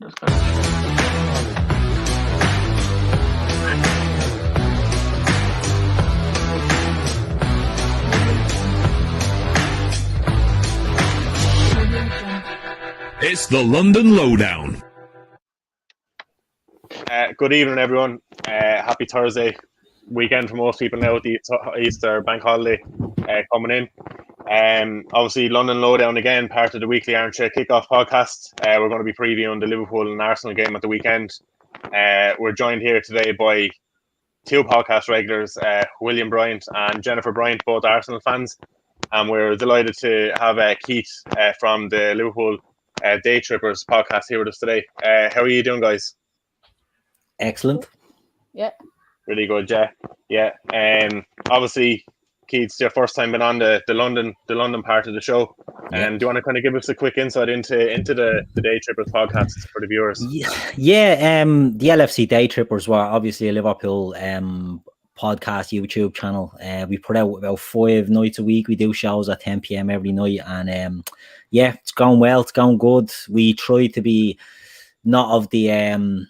Let's go. It's the London Lowdown. Good evening, everyone. Happy Thursday weekend for most people now with the Easter bank holiday coming in. Obviously, London Lowdown again, part of the weekly Armchair Kickoff podcast. We're going to be previewing the Liverpool and Arsenal game at the weekend. We're joined here today by two podcast regulars, William Bryant and Jennifer Bryant, both Arsenal fans. And we're delighted to have Keith from the Liverpool Daytrippers podcast here with us today. How are you doing, guys? Excellent. Yeah. Really good, yeah. Obviously, Keith, it's your first time being on the London part of the show. Yeah. Do you want to kind of give us a quick insight into the Daytrippers podcast for the viewers? Yeah. The LFC Daytrippers were obviously a Liverpool podcast YouTube channel. We put out about 5 nights a week. We do shows at 10 p.m. every night, and yeah, it's going well. It's going good. We try to be not of the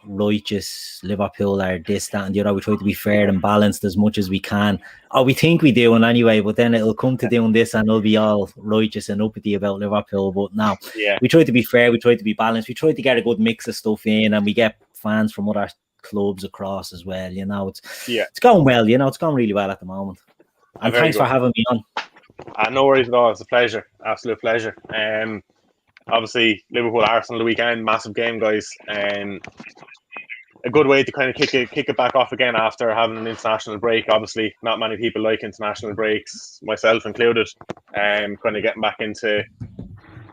righteous Liverpool or this, that, and the other. We try to be fair and balanced as much as we can. Or we think we do, and anyway, but then it'll come to doing this and it'll be all righteous and uppity about Liverpool. But no, we try to be fair, we try to be balanced, we try to get a good mix of stuff in, and we get fans from other clubs across as well. It's going well, it's going really well at the moment. And thanks for having me on. No worries at all. It's a pleasure, absolute pleasure. Obviously, Liverpool Arsenal the weekend, massive game, guys. A good way to kind of kick it back off again after having an international break. Obviously, not many people like international breaks, myself included. Kind of getting back into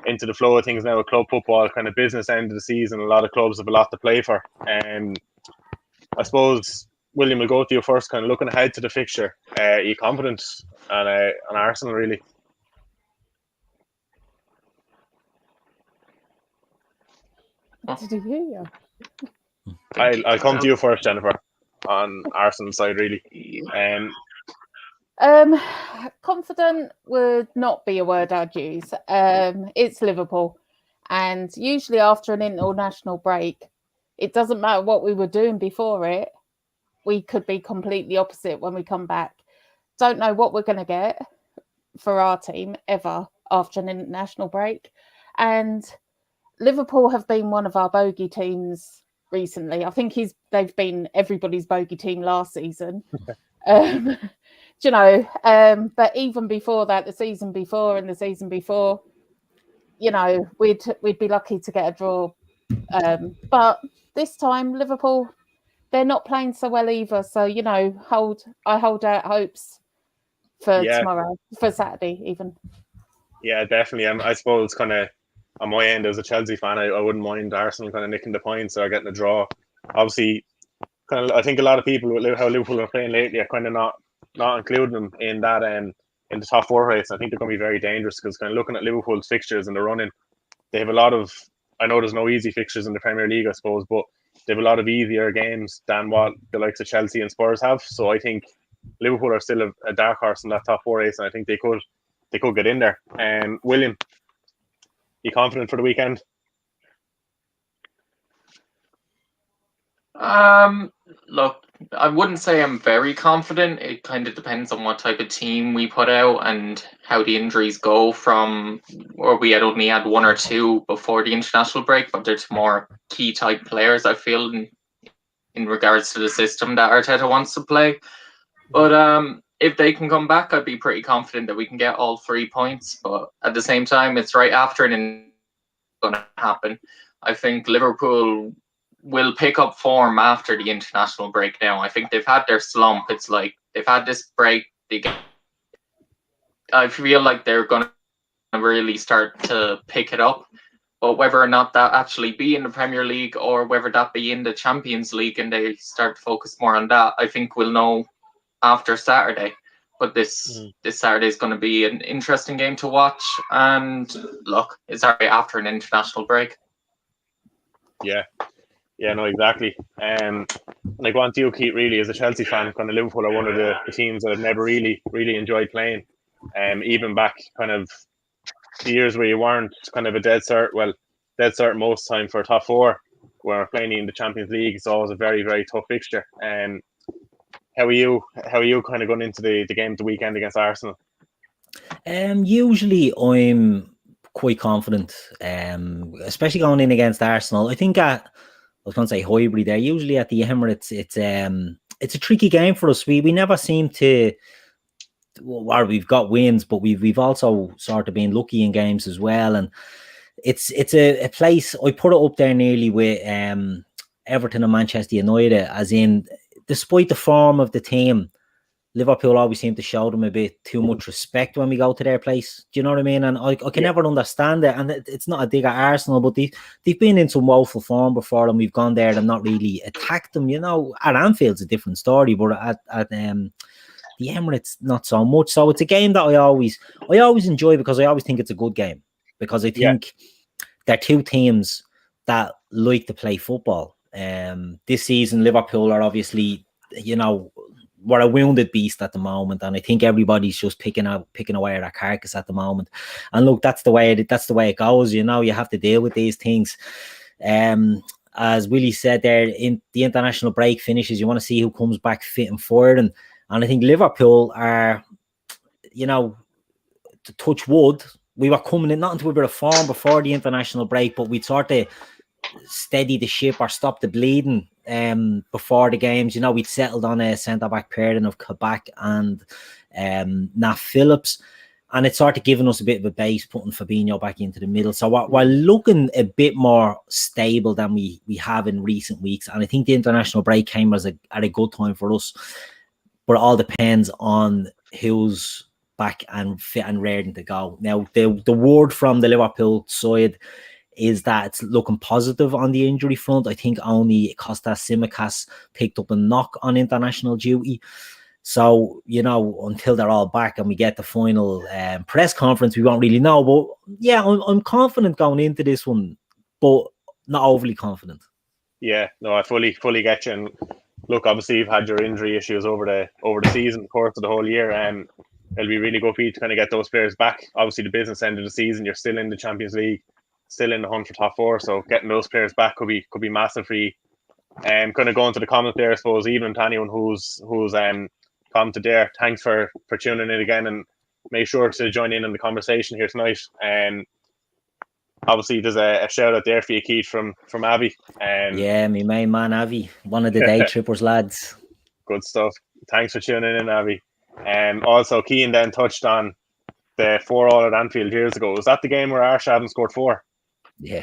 the flow of things now with club football, kind of business end of the season. A lot of clubs have a lot to play for. I suppose, William, we'll go to you first. Kind of looking ahead to the fixture. Are you confident on Arsenal, really? Did you hear you? I'll come to you first, Jennifer, on Arsenal's side, really. Confident would not be a word I'd use. It's Liverpool, and usually after an international break, it doesn't matter what we were doing before it. We could be completely opposite when we come back. Don't know what we're going to get for our team ever after an international break, and Liverpool have been one of our bogey teams recently. I think they've been everybody's bogey team last season. But even before that, the season before and the season before, we'd be lucky to get a draw. But this time, Liverpool, they're not playing so well either. So, I hold out hopes for tomorrow, for Saturday even. Yeah, definitely. I suppose kind of on my end as a Chelsea fan, I wouldn't mind Arsenal kind of nicking the points or getting a draw. Obviously, kind of, I think a lot of people with how Liverpool are playing lately are kind of not including them in that in the top 4 race. I think they're going to be very dangerous because kind of looking at Liverpool's fixtures and the running, they have a lot of. I know there's no easy fixtures in the Premier League, I suppose, but they have a lot of easier games than what the likes of Chelsea and Spurs have. So I think Liverpool are still a dark horse in that top 4 race, and I think they could get in there. William, you confident for the weekend? Look, I wouldn't say I'm very confident. It kind of depends on what type of team we put out and how the injuries go from where we had only had 1 or 2 before the international break, but there's more key type players, I feel, in regards to the system that Arteta wants to play. But if they can come back, I'd be pretty confident that we can get all 3 points. But at the same time, it's right after it and it's going to happen. I think Liverpool will pick up form after the international break now. I think they've had their slump. It's like they've had this break. I feel like they're going to really start to pick it up. But whether or not that actually be in the Premier League or whether that be in the Champions League and they start to focus more on that, I think we'll know after Saturday. But this Saturday is going to be an interesting game to watch. And look, it's already after an international break. Yeah, no, exactly. Like one to you, Keith, really, as a Chelsea fan, kind of Liverpool are one of the teams that I've never really enjoyed playing. Even back kind of the years where you weren't kind of a dead cert. Well, dead certain most time for top four. When we're playing in the Champions League, it's always a very, very tough fixture. How are you kind of going into the game of the weekend against Arsenal? Usually I'm quite confident, especially going in against Arsenal. I think I was going to say Highbury there. Usually at the Emirates, it's a tricky game for us. We never seem to. Well, we've got wins, but we've also sort of been lucky in games as well. And it's a place I put it up there nearly with Everton and Manchester United, as in, despite the form of the team, Liverpool always seem to show them a bit too much respect when we go to their place. Do you know what I mean? And I can never understand it. And it's not a dig at Arsenal, but they've been in some woeful form before, and we've gone there and not really attacked them. You know, at Anfield's a different story, but at the Emirates, not so much. So it's a game that I always enjoy, because I always think it's a good game, because I think they're two teams that like to play football. This season, Liverpool are obviously, you know, we're a wounded beast at the moment, and I think everybody's just picking away at our carcass at the moment. And look, that's the way it goes. You know, you have to deal with these things. As Willie said there, in the international break finishes, you want to see who comes back fit and forward, and I think Liverpool are, you know, to touch wood, we were coming in not into a bit of form before the international break, but we'd sort of steady the ship or stop the bleeding before the games. You know, we'd settled on a centre-back pairing of Kabak and Nat Phillips, and it's sort of given us a bit of a base, putting Fabinho back into the middle. So we're looking a bit more stable than we have in recent weeks, and I think the international break came at a good time for us. But it all depends on who's back and fit and raring to go. Now, the word from the Liverpool side is that it's looking positive on the injury front. I think only Kostas Tsimikas picked up a knock on international duty. So, you know, until they're all back and we get the final press conference, we won't really know. But yeah, I'm confident going into this one, but not overly confident. Yeah, no, I fully get you. And look, obviously you've had your injury issues over the season, of course, of the whole year. It'll be really good for you to kind of get those players back. Obviously, the business end of the season, you're still in the Champions League, still in the hunt for top four. So getting those players back could be massive for you. Kind of going to the comment there, I suppose, even to anyone who's commented there, thanks for tuning in again, and make sure to join in the conversation here tonight. Obviously, there's a shout out there for you, Keith, from Avi. Yeah, my main man Avi, one of the Daytrippers lads. Good stuff. Thanks for tuning in, Avi. Also, Keane then touched on the 4-4 at Anfield years ago. Was that the game where Arshavin scored 4? Yeah.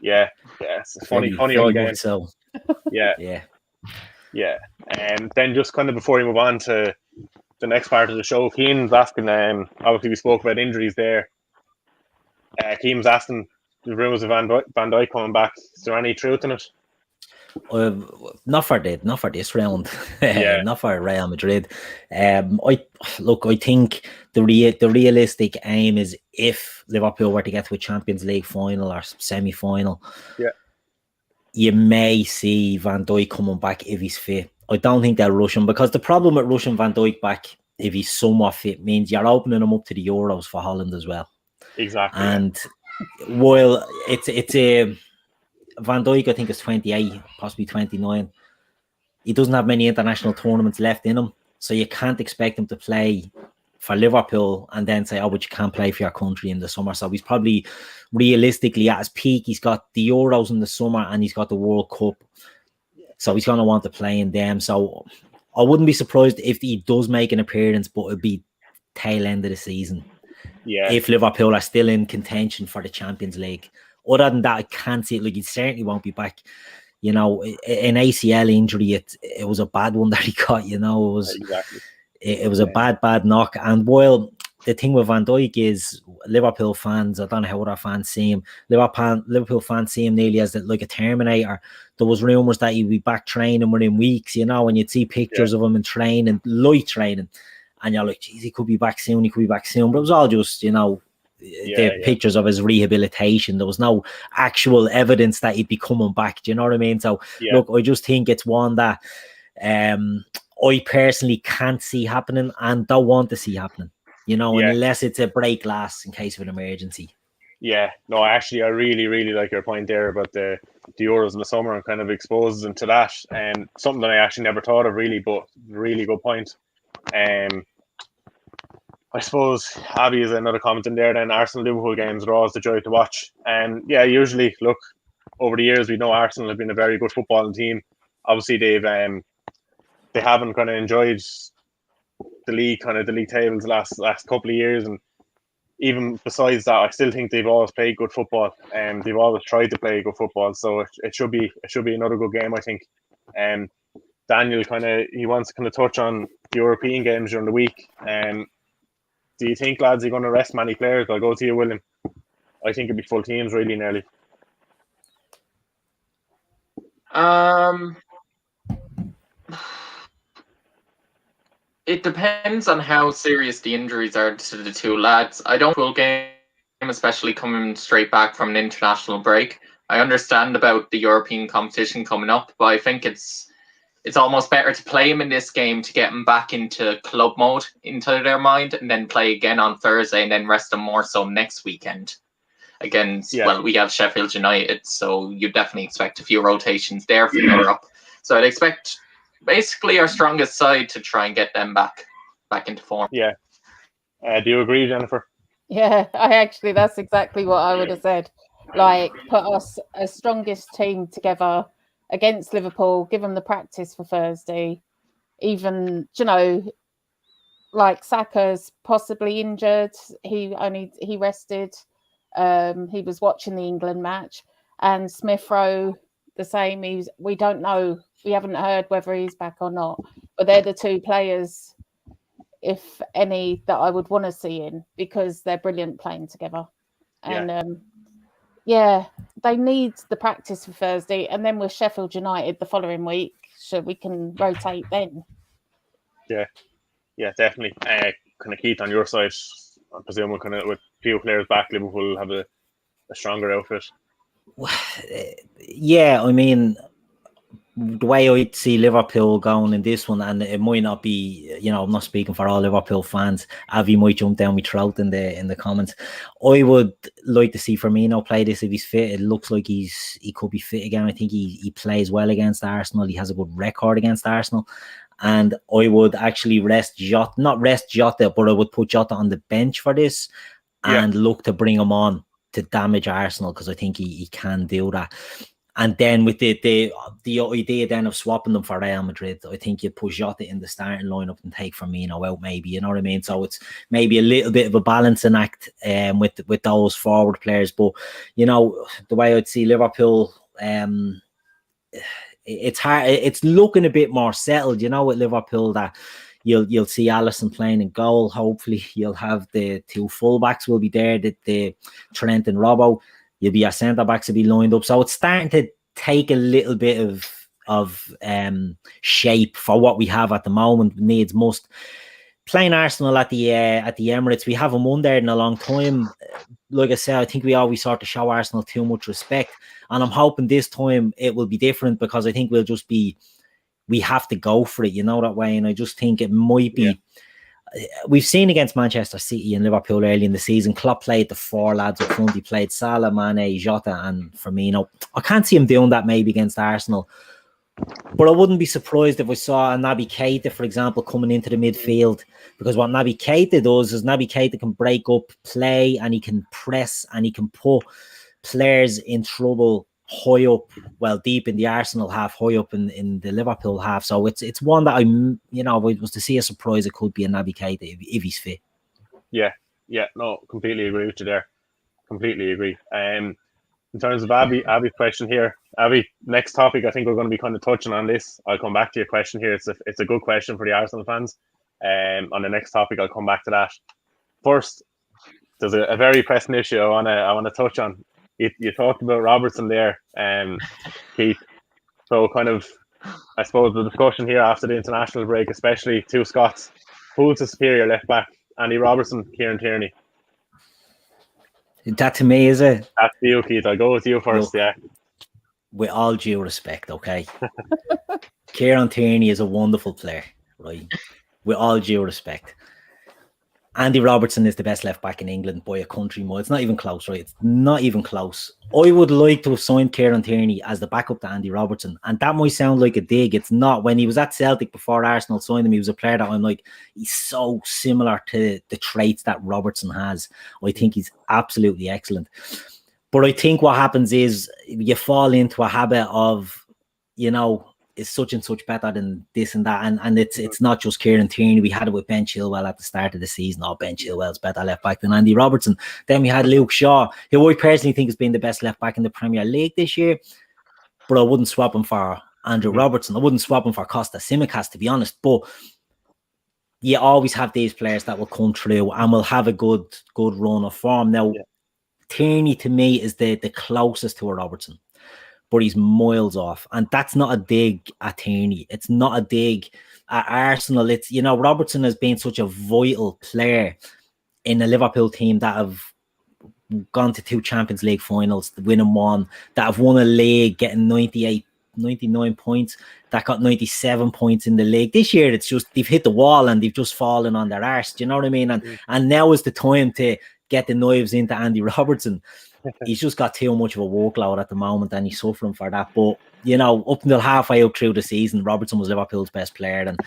It's a funny old game. So. Yeah. And then just kind of before we move on to the next part of the show, Keane's asking, obviously we spoke about injuries there. Keane was asking the rumours of Van Dijk coming back. Is there any truth in it? Not for this round. Not for Real Madrid. I think the realistic aim is, if Liverpool were to get to a Champions League final or semi-final, you may see Van Dijk coming back if he's fit. I don't think they'll rush him, because the problem with rushing Van Dijk back, if he's somewhat fit, means you're opening him up to the Euros for Holland as well. Exactly. And while it's a Van Dijk, I think, is 28, possibly 29. He doesn't have many international tournaments left in him, so you can't expect him to play for Liverpool and then say, oh, but you can't play for your country in the summer. So he's probably realistically at his peak. He's got the Euros in the summer and he's got the World Cup, so he's going to want to play in them. So I wouldn't be surprised if he does make an appearance, but it'd be tail end of the season. Yeah. If Liverpool are still in contention for the Champions League. Other than that, I can't see it. Like, he certainly won't be back. You know, an ACL injury, it was a bad one that he got. You know, it was a bad knock. And while the thing with Van Dijk is, Liverpool fans, I don't know how other fans see him, Liverpool fans see him nearly as like a Terminator. There was rumours that he'd be back training within weeks, you know, and you'd see pictures of him in training, light training, and you're like, geez, he could be back soon. But it was all just, you know, pictures of his rehabilitation. There was no actual evidence that he'd be coming back. Do you know what I mean? So look, I just think it's one that I personally can't see happening and don't want to see happening, you know, unless it's a break glass in case of an emergency. Yeah, no, actually, I really, really like your point there about the Euros in the summer and kind of exposes them to that, and something that I actually never thought of really, but really good point. I suppose Abby is another comment in there. Then Arsenal Liverpool games are always the joy to watch, and yeah, usually look over the years we know Arsenal have been a very good footballing team. Obviously, they haven't kind of enjoyed the league tables last couple of years, and even besides that, I still think they've always played good football, and they've always tried to play good football. So it should be another good game, I think. Daniel he wants to kind of touch on the European games during the week. Do you think, lads, are going to rest many players? I'll go to you, William. I think it'd be full teams really nearly. It depends on how serious the injuries are to the two lads. I don't full game, especially coming straight back from an international break. I understand about the European competition coming up, but I think it's almost better to play him in this game to get him back into club mode into their mind, and then play again on Thursday, and then rest him more so next weekend. Against, well, we have Sheffield United, so you definitely expect a few rotations there for Europe. So I'd expect basically our strongest side to try and get them back into form. Yeah. Do you agree, Jennifer? Yeah, that's exactly what I would have said. Like, put us a strongest team together against Liverpool, give them the practice for Thursday. Even, like Saka's possibly injured. He rested. He was watching the England match, and Smith Rowe the same. We don't know. We haven't heard whether he's back or not. But they're the two players, if any, that I would want to see in, because they're brilliant playing together. And they need the practice for Thursday, and then with Sheffield United the following week, so we can rotate then. Yeah, definitely. Kind of Keith, on your side, I presume kind of with few players back, Liverpool will have a stronger outfit. Yeah, I mean, the way I see Liverpool going in this one, and it might not be, I'm not speaking for all Liverpool fans. Avi might jump down my throat in the comments. I would like to see Firmino play this if he's fit. It looks like he could be fit again. I think he plays well against Arsenal. He has a good record against Arsenal. And I would actually not rest Jota, but I would put Jota on the bench for this and look to bring him on to damage Arsenal, because I think he can do that. And then with the idea then of swapping them for Real Madrid, I think you put Jota in the starting lineup and take Firmino out, maybe, you know what I mean? So it's maybe a little bit of a balancing act with those forward players. But, the way I'd see Liverpool, it's hard. It's looking a bit more settled, with Liverpool, that you'll see Alisson playing in goal. Hopefully you'll have the two fullbacks will be there, the Trent and Robbo. You'll be our centre backs will be lined up. So it's starting to take a little bit of shape for what we have at the moment. Needs must. Playing Arsenal at the Emirates, we haven't won there in a long time. Like I said, I think we always sort of show Arsenal too much respect, and I'm hoping this time it will be different, because I think we have to go for it, that way. And I just think it might be. Yeah. We've seen against Manchester City and Liverpool early in the season, Klopp played the four lads up front. He played Salah, Mane, Jota, and Firmino. I can't see him doing that maybe against Arsenal. But I wouldn't be surprised if I saw a Naby Keita, for example, coming into the midfield, because what Naby Keita does is Naby Keita can break up play, and he can press, and he can put players in trouble high up, deep in the Arsenal half, high up in the Liverpool half. So it's one that was to see a surprise. It could be a Naby Keita if he's fit. Yeah, no, completely agree with you there. Completely agree. In terms of Abby's question here, Abby, next topic, I think we're going to be kind of touching on this. I'll come back to your question here. It's a good question for the Arsenal fans. On the next topic, I'll come back to that. First, there's a very pressing issue I want to touch on. You talked about Robertson there, Keith. So kind of, I suppose the discussion here after the international break, especially two Scots, who's the superior left back? Andy Robertson, Kieran Tierney? That to me, is it? That's you, Keith. I'll go with you first. Look, with all due respect, okay? Kieran Tierney is a wonderful player, right? With all due respect. Andy Robertson is the best left back in England by a country mile. It's not even close, right? It's not even close. I would like to have signed Kieran Tierney as the backup to Andy Robertson. And that might sound like a dig. It's not. When he was at Celtic before Arsenal signed him, he was a player that I'm like, he's so similar to the traits that Robertson has. I think he's absolutely excellent. But I think what happens is you fall into a habit of, you know, is such and such better than this and that, and it's not just Kieran Tierney. We had it with Ben Chilwell at the start of the season. Oh, Ben Chilwell's better left back than Andy Robertson. Then we had Luke Shaw, who I personally think has been the best left back in the Premier League this year, but I wouldn't swap him for Andrew Robertson. I wouldn't swap him for Costa Tsimikas, to be honest. But you always have these players that will come through and will have a good run of form. Now, Tierney to me is the closest to a Robertson, but he's miles off. And that's not a dig at Tierney. It's not a dig at Arsenal. It's, you know, Robertson has been such a vital player in a Liverpool team that have gone to 2 Champions League finals, winning one, that have won a league, getting 99 points, that got 97 points in the league. This year, it's just, they've hit the wall and they've just fallen on their arse. Do you know what I mean? And now is the time to get the knives into Andy Robertson. He's just got too much of a workload at the moment and he's suffering for that. But, you know, up until halfway up through the season, Robertson was Liverpool's best player. And,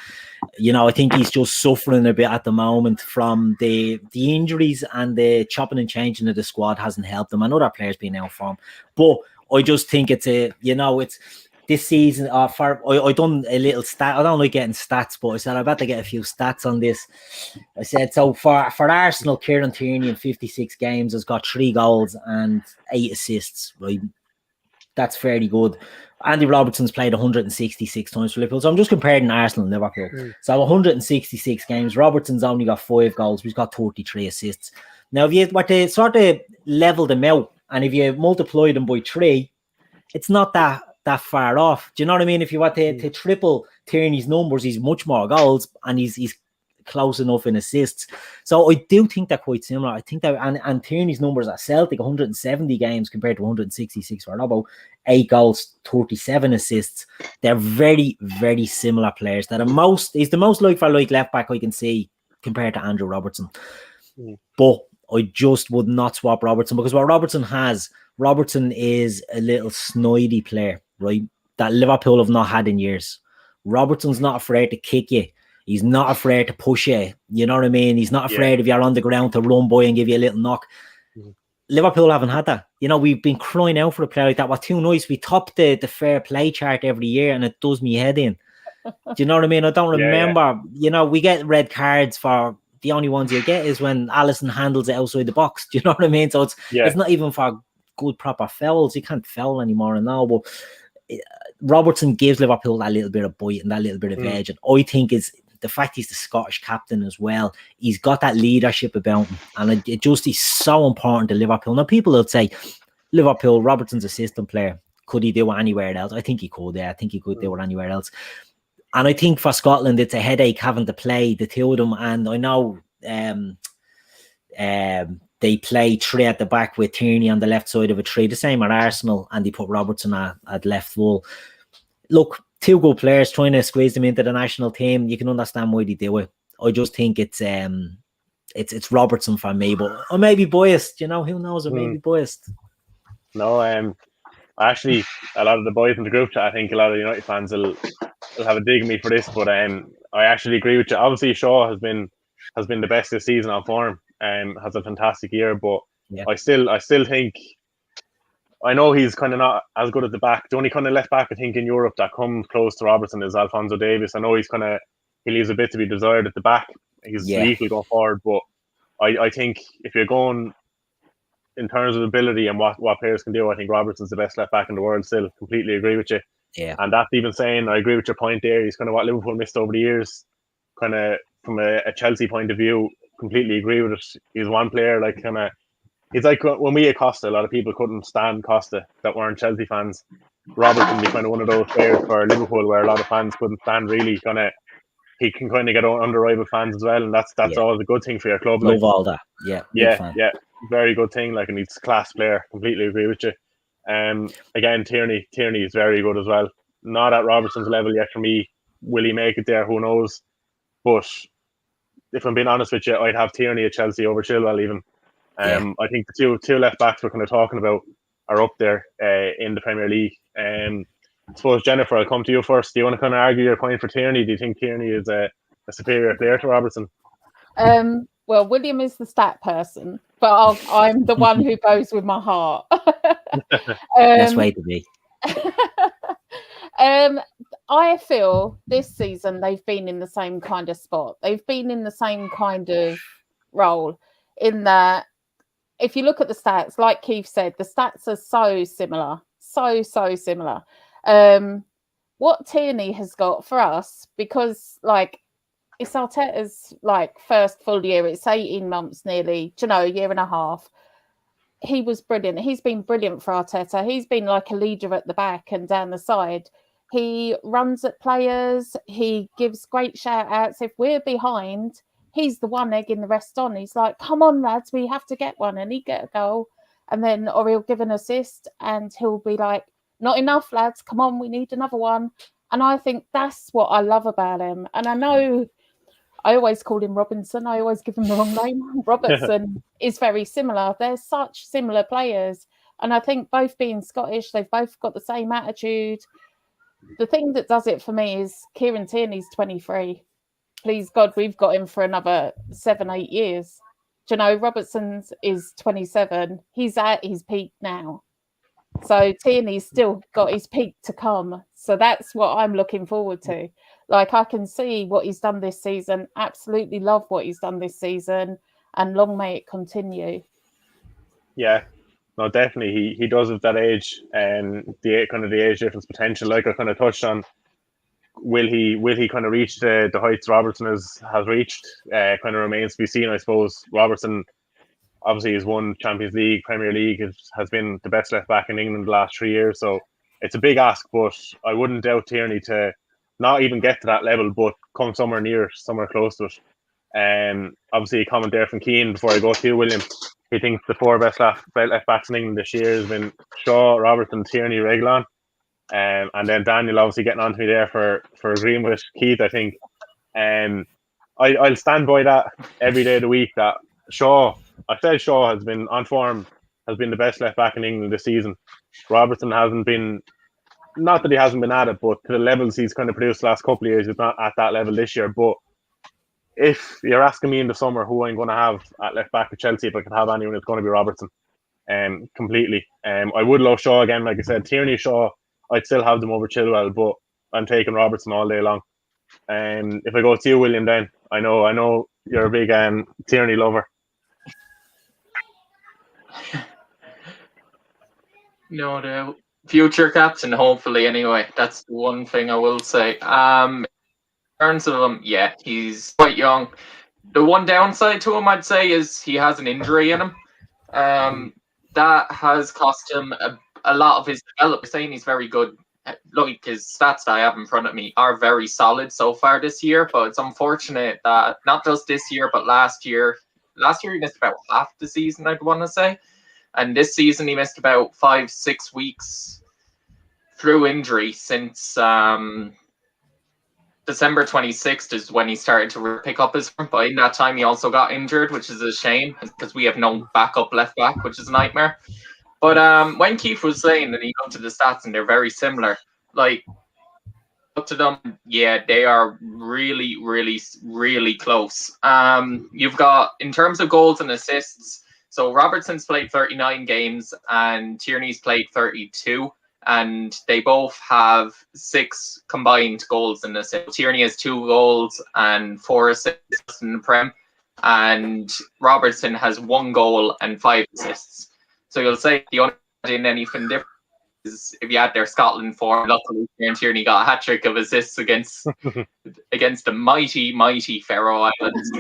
you know, I think he's just suffering a bit at the moment from the injuries, and the chopping and changing of the squad hasn't helped him, and other players being out of form. But I just think it's this season, I done a little stat. I don't like getting stats, but I said I better get a few stats on this. I said, so for Arsenal, Kieran Tierney in 56 games has got 3 goals and 8 assists, right? That's fairly good. Andy Robertson's played 166 times for Liverpool. So I'm just comparing Arsenal and Liverpool. So 166 games. Robertson's only got 5 goals. He's got 33 assists. Now, if you were to sort of level them out, and if you multiply them by 3, it's not that far off. Do you know what I mean? If you want to triple Tierney's numbers, he's much more goals and he's close enough in assists. So I do think they're quite similar. I think that, and Tierney's numbers at Celtic, 170 games compared to 166 for Robbo, 8 goals, 37 assists. They're very, very similar players. He's the most like for like left back I can see compared to Andrew Robertson. But I just would not swap Robertson, because what Robertson is a little snidey player, right? That Liverpool have not had in years. Robertson's not afraid to kick you. He's not afraid to push you. You know what I mean? He's not afraid if you're on the ground to run by and give you a little knock. Liverpool haven't had that. You know, we've been crying out for a player like that. We're too nice. We top the fair play chart every year and it does me head in. Do you know what I mean? I don't remember. You know, we get red cards for, the only ones you get is when Alisson handles it outside the box. Do you know what I mean? So it's not even for good proper fouls. You can't foul anymore now. But Robertson gives Liverpool that little bit of bite and that little bit of edge. And I think is the fact he's the Scottish captain as well. He's got that leadership about him, and it just is so important to Liverpool. Now, people would say, Liverpool, Robertson's a system player. Could he do it anywhere else? I think he could. Yeah, I think he could do it anywhere else. And I think for Scotland, it's a headache having to play the two of them. And I know they play 3 at the back with Tierney on the left side of a 3, the same at Arsenal, and they put Robertson at left full. Look, 2 good players, trying to squeeze them into the national team. You can understand why they do it. I just think it's Robertson for me, but I may be biased. You know, who knows? I may be biased. No, actually, a lot of the boys in the group chat, I think a lot of United fans will have a dig at me for this, but I actually agree with you. Obviously, Shaw has been the best this season on form, has a fantastic year, but I still think, I know he's kind of not as good at the back. The only kind of left back I think in Europe that comes close to Robertson is Alphonso Davies. I know he leaves a bit to be desired at the back. He's lethal going forward, but I think if you're going in terms of ability and what players can do, I think Robertson's the best left back in the world still. Completely agree with you. Yeah. And that's even saying, I agree with your point there. He's kind of what Liverpool missed over the years, kind of from a Chelsea point of view. Completely agree with it. He's one player, like kind of, he's like when we had Costa, a lot of people couldn't stand Costa that weren't Chelsea fans. Robertson be kind of one of those players for Liverpool where a lot of fans couldn't stand really. Kind of, he can kind of get under rival fans as well, and that's always a good thing for your club. Love all that. Yeah. Very good thing. Like, and he's a class player. Completely agree with you. Again, Tierney is very good as well. Not at Robertson's level yet for me. Will he make it there? Who knows? But if I'm being honest with you, I'd have Tierney at Chelsea over Chilwell even. I think the two left backs we're kind of talking about are up there in the Premier League. I suppose, Jennifer, I'll come to you first. Do you want to kind of argue your point for Tierney? Do you think Tierney is a superior player to Robertson? Well, William is the stat person, but I'm the one who goes with my heart. Best way to be. I feel this season they've been in the same kind of spot. They've been in the same kind of role in that if you look at the stats, like Keith said, the stats are so similar. So similar. What Tierney has got for us, because like it's Arteta's like first full year, it's 18 months nearly, a year and a half. He was brilliant. He's been brilliant for Arteta. He's been like a leader at the back and down the side. He runs at players. He gives great shout outs. If we're behind, he's the one egging the rest on. He's like, come on, lads, we have to get one. And he'd get a goal. And then, or he'll give an assist and he'll be like, not enough, lads. Come on, we need another one. And I think that's what I love about him. And I know I always call him Robinson. I always give him the wrong name. Robertson is very similar. They're such similar players. And I think both being Scottish, they've both got the same attitude. The thing that does it for me is Kieran Tierney's 23. Please God, we've got him for another 7-8 years. Robertson's is 27. He's at his peak now. So Tierney's still got his peak to come. So that's what I'm looking forward to. Like, I can see what he's done this season. Absolutely love what he's done this season. And long may it continue. Yeah. No, definitely. He does at that age, and the kind of the age difference potential, like I kind of touched on. Will he kind of reach the heights Robertson has reached? Kind of remains to be seen, I suppose. Robertson obviously has won Champions League, Premier League, has been the best left back in England the last 3 years. So it's a big ask, but I wouldn't doubt Tierney to not even get to that level, but come somewhere close to it. Obviously a comment there from Kane before I go to you, William. He thinks the 4 best left backs in England this year has been Shaw, Robertson, Tierney, Reguilon. And then Daniel obviously getting on to me there for agreeing with Keith, I think. I'll stand by that every day of the week, that Shaw has been on form, has been the best left back in England this season. Robertson hasn't been, not that he hasn't been at it, but to the levels he's kind of produced the last couple of years, he's not at that level this year. But if you're asking me in the summer who I'm going to have at left back at Chelsea, if I could have anyone, it's going to be Robertson. Completely. I would love Shaw again, like I said. Tierney, Shaw, I'd still have them over Chilwell, but I'm taking Robertson all day long. If I go to you, William, then I know you're a big Tierney lover. No doubt. Future captain, hopefully, anyway. That's the one thing I will say. In terms of him, yeah, he's quite young. The one downside to him, I'd say, is he has an injury in him. That has cost him a lot of his development. Saying he's very good. Like, his stats that I have in front of me are very solid so far this year, but it's unfortunate that not just this year, but last year he missed about half the season, I'd want to say. And this season he missed about 5-6 weeks through injury since December 26th is when he started to pick up his form. But in that time he also got injured, which is a shame because we have no backup left back, which is a nightmare. But when Keith was saying that he looked at the stats and they're very similar, like, up to them, yeah, they are really, really, really close. You've got, in terms of goals and assists, so Robertson's played 39 games and Tierney's played 32, and they both have 6 combined goals in assists. Tierney has 2 goals and 4 assists in the Prem, and Robertson has 1 goal and 5 assists. So you'll say the only thing anything different is if you had their Scotland form. Luckily, Kieran Tierney got a hat-trick of assists against the mighty, mighty Faroe Islands.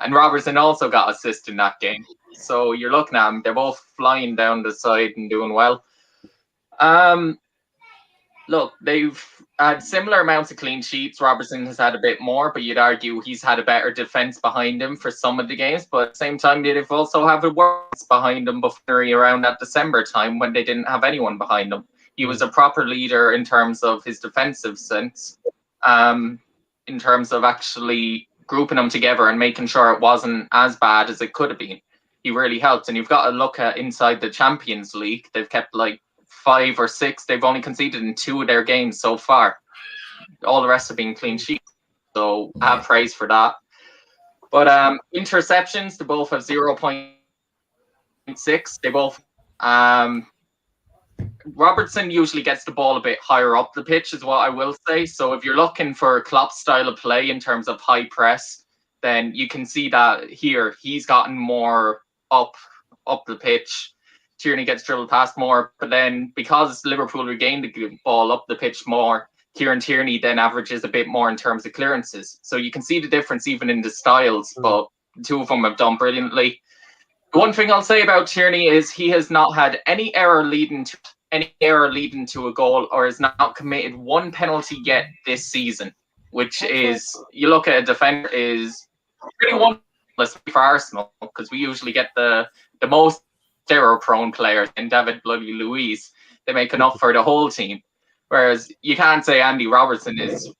And Robertson also got assists in that game. So you're looking at them. They're both flying down the side and doing well. Look, they've had similar amounts of clean sheets. Robertson has had a bit more, but you'd argue he's had a better defence behind him for some of the games. But at the same time, they've also had a worse behind him before around that December time when they didn't have anyone behind him. He was a proper leader in terms of his defensive sense, in terms of actually grouping them together and making sure it wasn't as bad as it could have been. He really helped. And you've got to look at inside the Champions League. They've kept like 5 or 6. They've only conceded in 2 of their games so far. All the rest have been clean sheets. So I have praise for that. But interceptions, they both have 0.6. They both Robertson usually gets the ball a bit higher up the pitch, is what I will say. So if you're looking for Klopp's style of play in terms of high press, then you can see that here he's gotten more up the pitch. Tierney gets dribbled past more, but then because Liverpool regained the ball up the pitch more, Kieran Tierney then averages a bit more in terms of clearances. So you can see the difference even in the styles, but the two of them have done brilliantly. The one thing I'll say about Tierney is he has not had any error leading to a goal, or has not committed one penalty yet this season, which is, you look at a defender, is pretty wonderful for Arsenal, because we usually get the most error-prone players in David Bloody Luiz. They make enough for the whole team. Whereas you can't say Andy Robertson is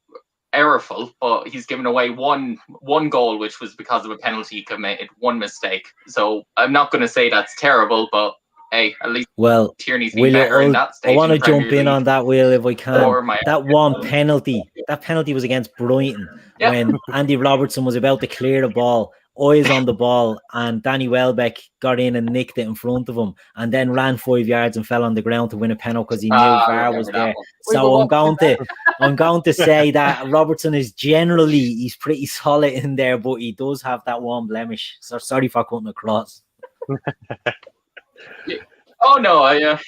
errorful, but he's given away one goal, which was because of a penalty committed, one mistake. So I'm not going to say that's terrible, but hey, at least Tierney's been better in that stage. I want to jump in on that, Will, if I can. That penalty was against Brighton when Andy Robertson was about to clear the ball, eyes on the ball, and Danny Welbeck got in and nicked it in front of him, and then ran 5 yards and fell on the ground to win a penalty because he knew VAR was there. So I'm going to say that Robertson is he's pretty solid in there, but he does have that one blemish. So sorry for cutting across. Oh no, I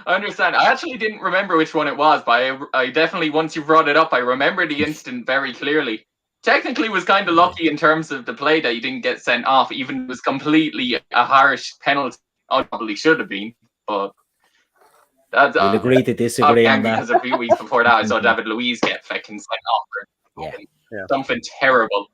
understand. I actually didn't remember which one it was, but I definitely, once you brought it up, I remember the incident very clearly. Technically was kind of lucky in terms of the play that he didn't get sent off, even if it was completely a harsh penalty. Probably should have been, but that's we'll agree to disagree on that. Because a few weeks before that, I saw David Luiz get fucking sent off for something terrible,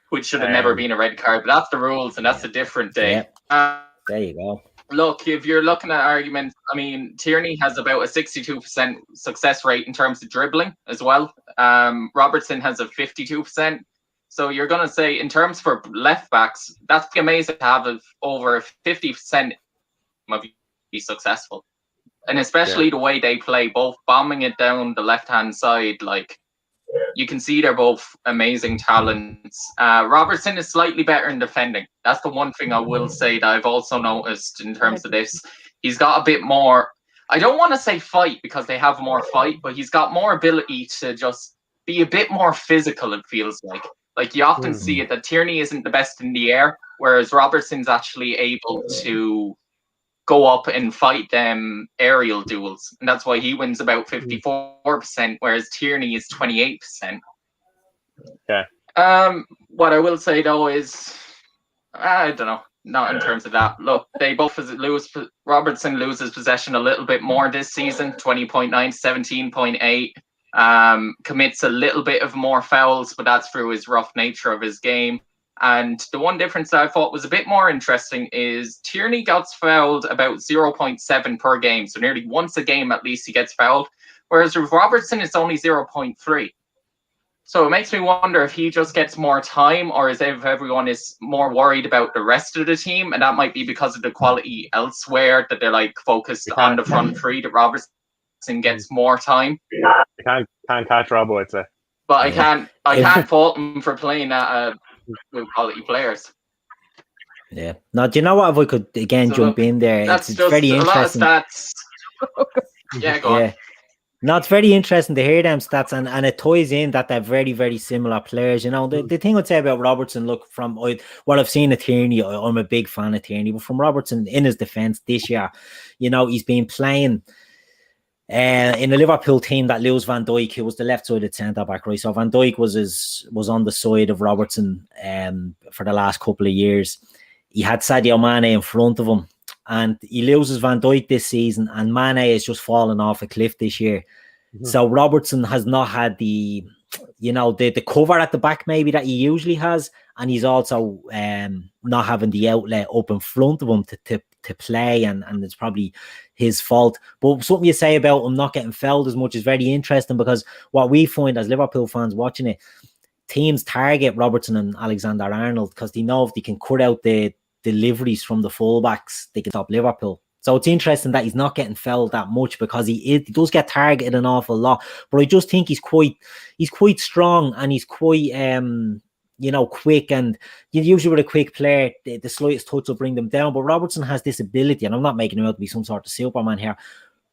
which should have never been a red card. But that's the rules, and that's a different day. There you go. Look, if you're looking at arguments, I mean, Tierney has about a 62% success rate in terms of dribbling as well. Robertson has a 52%. So you're going to say, in terms for left backs, that's amazing to have over 50% of be successful. And especially the way they play, both bombing it down the left-hand side, like, you can see they're both amazing talents. Robertson is slightly better in defending. That's the one thing I will say that I've also noticed in terms of this. He's got a bit more, I don't want to say fight because they have more fight, but he's got more ability to just be a bit more physical, it feels like. Like, you often see it that Tierney isn't the best in the air, whereas Robertson's actually able to go up and fight them aerial duels. And that's why he wins about 54%, whereas Tierney is 28%. Yeah. What I will say, though, is, I don't know, not in terms of that. Look, they both lose. Robertson loses possession a little bit more this season, 20.9 to 17.8. Commits a little bit of more fouls, but that's through his rough nature of his game. And the one difference that I thought was a bit more interesting is Tierney gets fouled about 0.7 per game. So nearly once a game, at least, he gets fouled. Whereas with Robertson, it's only 0.3. So it makes me wonder if he just gets more time, or if everyone is more worried about the rest of the team. And that might be because of the quality elsewhere, that they're like focused on the front three, that Robertson gets more time. You can't catch Robbo, I'd say. But I can't fault him for playing at with quality players. Yeah. Now, do you know what? If I could again jump in there, that's it's just very interesting. A lot of stats. Go on. No, it's very interesting to hear them stats, and it ties in that they're very, very similar players. You know, the thing I'd say about Robertson, look, from what I've seen of Tierney, I'm a big fan of Tierney, but from Robertson, in his defence this year, you know, he's been playing in the Liverpool team that lose Van Dijk, who was the left-sided centre-back, right? So Van Dijk was on the side of Robertson for the last couple of years. He had Sadio Mane in front of him, and he loses Van Dijk this season, and Mane has just fallen off a cliff this year. So Robertson has not had the cover at the back maybe that he usually has, and he's also not having the outlet up in front of him to play, and it's probably his fault. But something you say about him not getting fouled as much is very interesting, because what we find as Liverpool fans watching it, teams target Robertson and Alexander-Arnold because they know if they can cut out the deliveries from the fullbacks, they can stop Liverpool. So it's interesting that he's not getting fouled that much because he does get targeted an awful lot. But I just think he's quite strong and he's quite quick. And usually with a quick player, the slightest touch will bring them down. But Robertson has this ability, and I'm not making him out to be some sort of Superman here,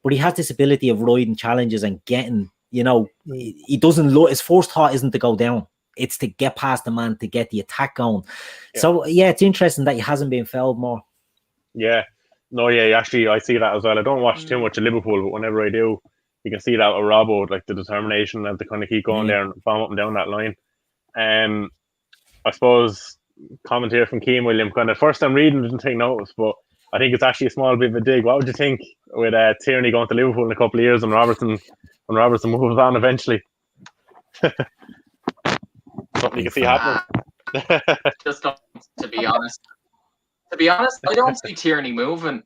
but he has this ability of riding challenges and getting, he doesn't look. His first thought isn't to go down. It's to get past the man to get the attack going. Yeah. So it's interesting that he hasn't been fouled more. Yeah. No, yeah, actually, I see that as well. I don't watch too much of Liverpool, but whenever I do, you can see that with Robbo, like the determination and to kind of keep going there and bomb up and down that line. I suppose, comment here from Kane, William, kind of first I'm reading, didn't take notice, but I think it's actually a small bit of a dig. What would you think with Tierney going to Liverpool in a couple of years and Robertson moves on eventually? Something you can see happening. Just to be honest, I don't see Tierney moving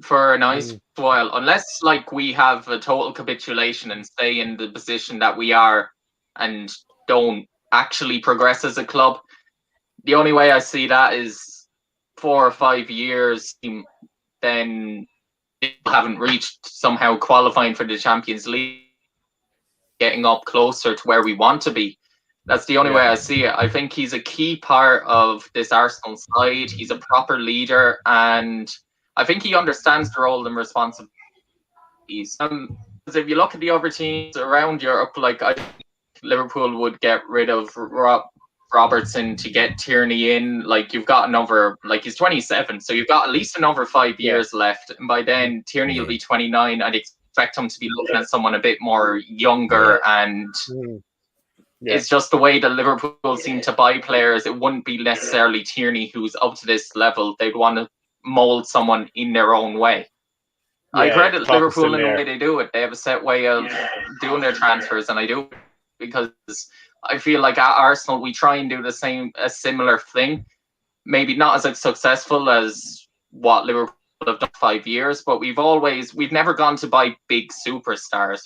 for a nice while, unless we have a total capitulation and stay in the position that we are and don't actually progress as a club. The only way I see that is 4 or 5 years, then they haven't reached somehow qualifying for the Champions League, getting up closer to where we want to be. That's the only way I see it. I think he's a key part of this Arsenal side. He's a proper leader, and I think he understands the role and responsibilities. Because if you look at the other teams around Europe, I think Liverpool would get rid of Robertson to get Tierney in. You've got another, he's 27, so you've got at least another 5 years left. And by then, Tierney will be 29. I'd expect him to be looking at someone a bit more younger and... It's just the way that Liverpool seem to buy players. It wouldn't be necessarily Tierney who's up to this level. They'd want to mould someone in their own way. I credit Liverpool in the way they do it. They have a set way of doing their transfers, and I do because I feel like at Arsenal we try and do a similar thing. Maybe not as successful as what Liverpool have done 5 years, but we've never gone to buy big superstars.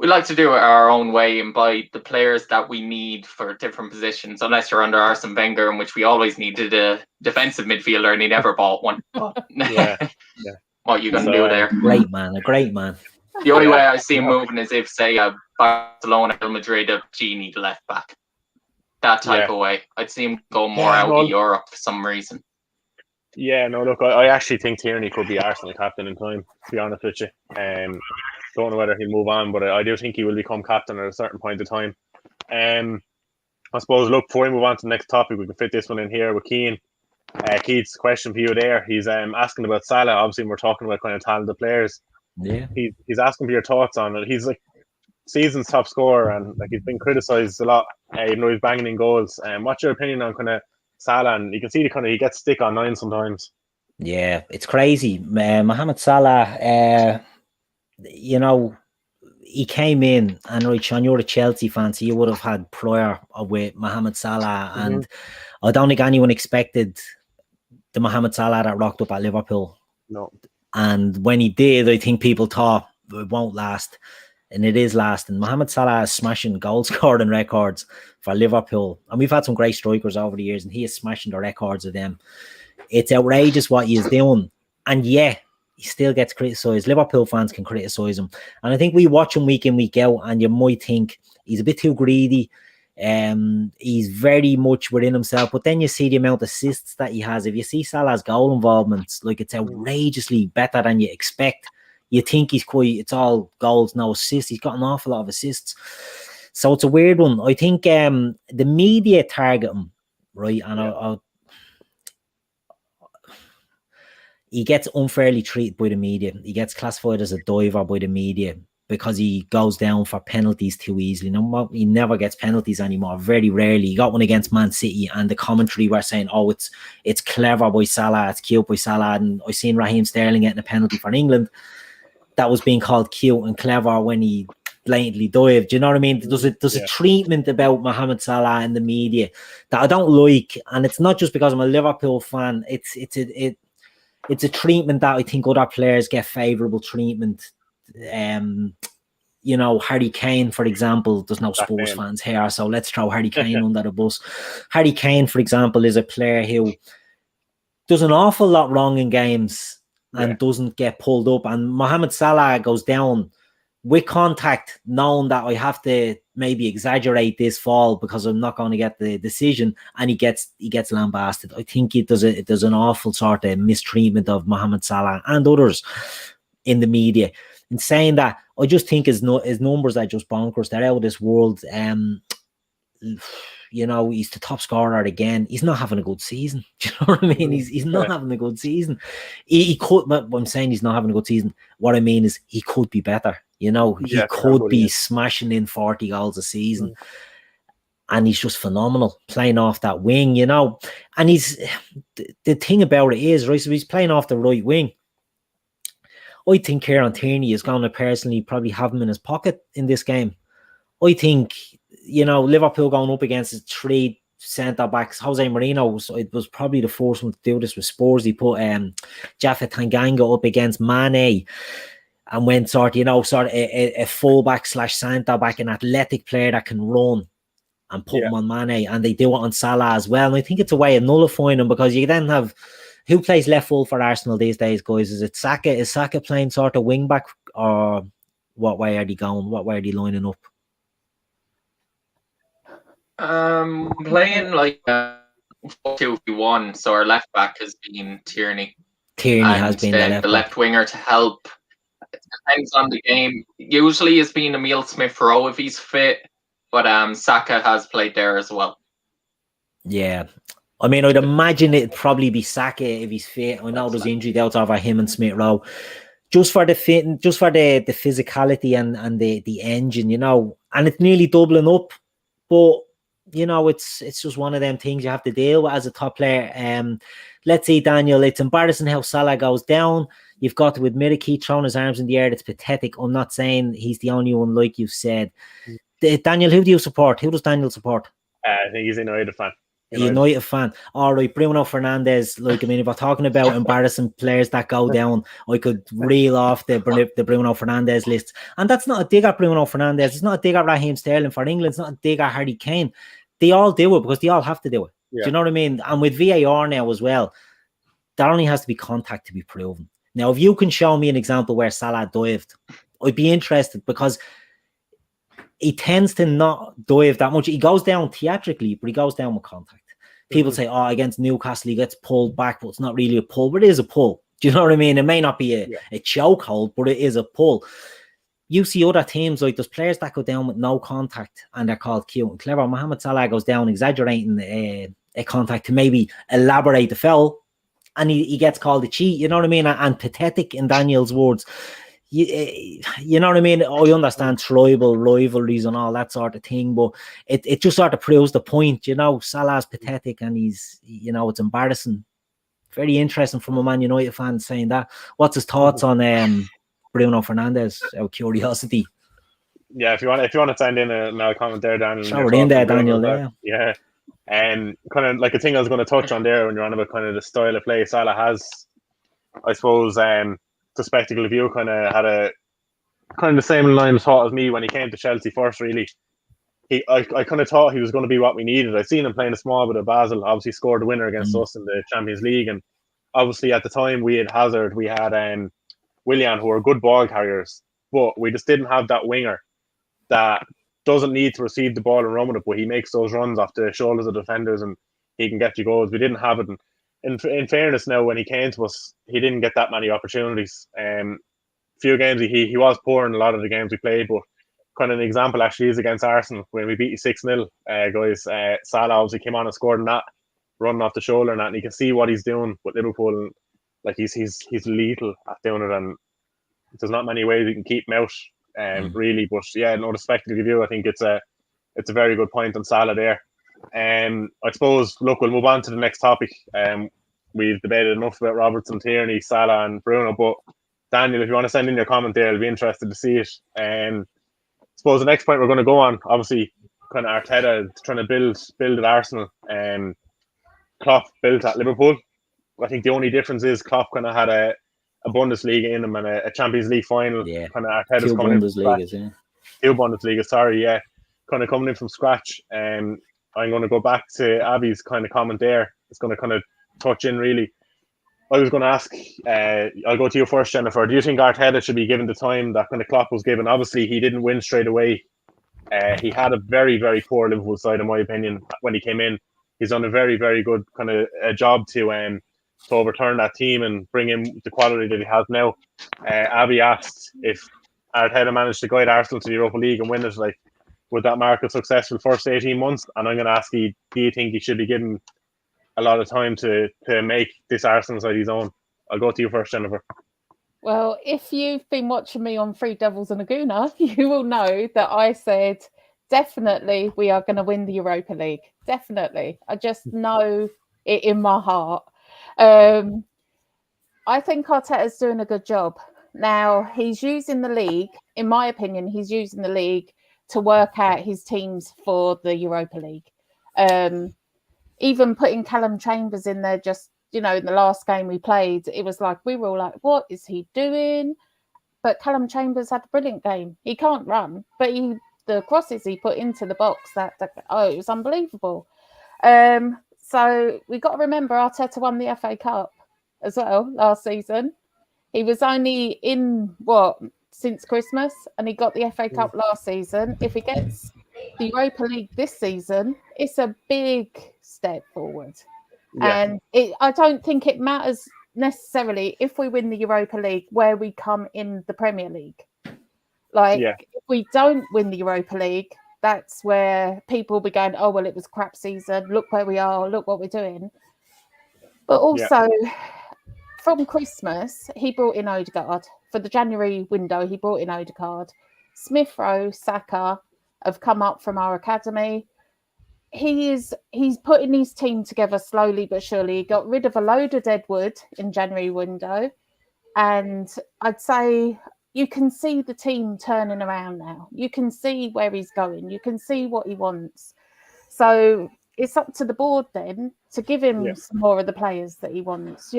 We like to do it our own way and buy the players that we need for different positions, unless you're under Arsene Wenger, in which we always needed a defensive midfielder and he never bought one. What are you going to do there? A great man. The only way I see him moving is if, say, Barcelona, Real Madrid, a Genie, the left back. That type of way. I'd see him go more out of Europe for some reason. Yeah, no, look, I actually think Tierney could be Arsenal captain in time, to be honest with you. Don't know whether he'll move on, but I do think he will become captain at a certain point in time. I suppose, look, before we move on to the next topic, we can fit this one in here with Keane. Keith's question for you there. He's asking about Salah. Obviously, we're talking about kind of talented players. Yeah. He's asking for your thoughts on it. He's season's top scorer, and he's been criticised a lot, even though he's banging in goals. What's your opinion on kind of Salah? And you can see he gets stick on 9 sometimes. Yeah, it's crazy. Mohamed Salah, he came in, and right, Sean, you're a Chelsea fan, so you would have had prior with Mohamed Salah, and I don't think anyone expected the Mohamed Salah that rocked up at Liverpool. No. And when he did, I think people thought it won't last, and it is lasting. Mohamed Salah is smashing goal scoring records for Liverpool, and we've had some great strikers over the years, and he is smashing the records of them. It's outrageous what he is doing, and he still gets criticised. Liverpool fans can criticise him. And I think we watch him week in, week out, and you might think he's a bit too greedy. He's very much within himself. But then you see the amount of assists that he has. If you see Salah's goal involvements, it's outrageously better than you expect. You think it's all goals, no assists. He's got an awful lot of assists. So it's a weird one. I think the media target him, right? And he gets unfairly treated by the media. He gets classified as a diver by the media because he goes down for penalties too easily. No, he never gets penalties anymore. Very rarely. He got one against Man City, and the commentary were saying, "Oh, it's clever by Salah, it's cute by Salah." And I seen Raheem Sterling getting a penalty for England that was being called cute and clever when he blatantly dived. Do you know what I mean? There's a treatment about Mohamed Salah in the media that I don't like, and it's not just because I'm a Liverpool fan. It's a treatment that I think other players get favourable treatment. you know, Harry Kane, for example, there's no Spurs fans here, so let's throw Harry Kane under the bus. Harry Kane, for example, is a player who does an awful lot wrong in games and doesn't get pulled up. And Mohamed Salah goes down with contact, knowing that I have to maybe exaggerate this fall because I'm not going to get the decision, and he gets lambasted. I think there's an awful sort of mistreatment of Mohamed Salah and others in the media. In saying that, I just think his numbers are just bonkers. They're out of this world. You know, he's the top scorer again. He's not having a good season. Do you know what I mean? He's not having a good season. He could, but I'm saying he's not having a good season. What I mean is he could be better. You know, he could be smashing in 40 goals a season. And he's just phenomenal playing off that wing, you know. And the thing about it is, right, so he's playing off the right wing. I think Kieran Tierney is going to personally probably have him in his pocket in this game. I think, you know, Liverpool going up against his 3 centre-backs. Jose Mourinho was probably the first one to do this with Spurs. He put Jaffa Tanganga up against Mane and went sort of a full-back / centre-back, an athletic player that can run, and put him on Mane. And they do it on Salah as well. And I think it's a way of nullifying him, because you then have... Who plays left full for Arsenal these days, guys? Is it Saka? Is Saka playing sort of wing back, or what way are they going? What way are they lining up? Playing like 4-2-1, so our left back has been Tierney. Tierney has been the left winger to help. It depends on the game. Usually it's been Emile Smith-Rowe if he's fit, but Saka has played there as well. Yeah. I mean, I'd imagine it'd probably be Saka if he's fit. I know there's injury doubts over him and Smith-Rowe. Just for the fit, just for the physicality and the engine, you know, and it's nearly doubling up. But, you know, it's just one of them things you have to deal with as a top player. Let's see, Daniel, it's embarrassing how Salah goes down. You've got to admit it, Keith throwing his arms in the air. It's pathetic. I'm not saying he's the only one, like you've said. Daniel, who do you support? Who does Daniel support? I think he's a United fan. A United fan. All right, Bruno Fernandes. Like, I mean, if we're talking about embarrassing players that go down, I could reel off the Bruno Fernandes list. And that's not a dig at Bruno Fernandes. It's not a dig at Raheem Sterling for England. It's not a dig at Harry Kane. They all do it because they all have to do it. Yeah. Do you know what I mean? And with VAR now as well, there only has to be contact to be proven. Now, if you can show me an example where Salah dived, I'd be interested, because he tends to not dive that much. He goes down theatrically, but he goes down with contact. People say, oh, against Newcastle, he gets pulled back, but it's not really a pull, but it is a pull. Do you know what I mean? It may not be a chokehold, but it is a pull. You see other teams, like there's players that go down with no contact and they're called cute and clever. Mohamed Salah goes down exaggerating a contact to maybe elaborate the foul, and he gets called a cheat. You know what I mean? And pathetic, in Daniel's words. You know what I mean? I understand tribal rivalries and all that sort of thing, but it just sort of proves the point. You know, Salah's pathetic and he's, you know, it's embarrassing. Very interesting from a Man United fan saying that. What's his thoughts on Bruno Fernandes? Out of curiosity. Yeah, if you want to send in another comment there, Daniel. Sure, we're in there, Daniel. Yeah. And kind of like a thing I was going to touch on there when you're on about kind of the style of play Salah has, I suppose, the spectacle of you kind of had a kind of the same line of thought as me when he came to Chelsea first. Really, I kind of thought he was going to be what we needed. I'd seen him playing a small bit of Basel. Obviously, scored the winner against us in the Champions League, and obviously at the time we had Hazard, we had William, who were good ball carriers, but we just didn't have that winger that doesn't need to receive the ball and run with it, but he makes those runs off the shoulders of defenders and he can get you goals. We didn't have it. And in fairness, now when he came to us, he didn't get that many opportunities. Few games he was poor in a lot of the games we played, but kind of an example actually is against Arsenal when we beat you 6-0, guys. Salah obviously came on and scored in that, running off the shoulder and that, and you can see what he's doing with Liverpool. And like he's lethal at doing it, and there's not many ways you can keep him out, really. But yeah, no respect to give you. I think it's a very good point on Salah there. I suppose, look, we'll move on to the next topic. We've debated enough about Robertson, Tierney, Salah and Bruno, but Daniel, if you want to send in your comment there, I'll be interested to see it. I suppose the next point we're going to go on, obviously, kind of Arteta trying to build at Arsenal, Klopp built at Liverpool. I think the only difference is Klopp kind of had a Bundesliga in him and a Champions League final. Yeah, kind of Arteta's coming Bundesligas, Two Bundesliga, sorry, yeah. Kind of coming in from scratch. I'm going to go back to Abby's kind of comment there. It's going to kind of touch in really. I was going to ask, I'll go to you first, Jennifer. Do you think Arteta should be given the time that kind of Klopp was given? Obviously, he didn't win straight away. He had a very, very poor Liverpool side, in my opinion, when he came in. He's done a very, very good kind of job to overturn that team and bring in the quality that he has now. Abby asked if Arteta managed to guide Arsenal to the Europa League and win it, like, would that mark a successful first 18 months? And I'm going to ask you, do you think he should be given a lot of time to make this Arsenal side his own? I'll go to you first, Jennifer. Well, if you've been watching me on Three Devils and a Gooner, you will know that I said, definitely we are going to win the Europa League. Definitely. I just know it in my heart. I think Arteta's doing a good job. Now, he's using the league, in my opinion, he's using the league to work out his teams for the Europa League. Even putting Callum Chambers in there, just, in the last game we played, it was like, we were all like, what is he doing? But Callum Chambers had a brilliant game. He can't run, but the crosses he put into the box, it was unbelievable. So we got to remember Arteta won the FA Cup as well last season. He was only in, since Christmas, and he got the FA Cup last season. If he gets the Europa League this season, it's a big step forward. Yeah. And I don't think it matters necessarily if we win the Europa League where we come in the Premier League. If we don't win the Europa League, that's where people will be going, oh, well, it was a crap season. Look where we are. Look what we're doing. But also, from Christmas, he brought in Odegaard. For the January window, he brought in Odegaard. Smith Rowe, Saka have come up from our academy. He's putting his team together slowly but surely. He got rid of a load of deadwood in January window. And I'd say you can see the team turning around now. You can see where he's going. You can see what he wants. So it's up to the board then to give him some more of the players that he wants,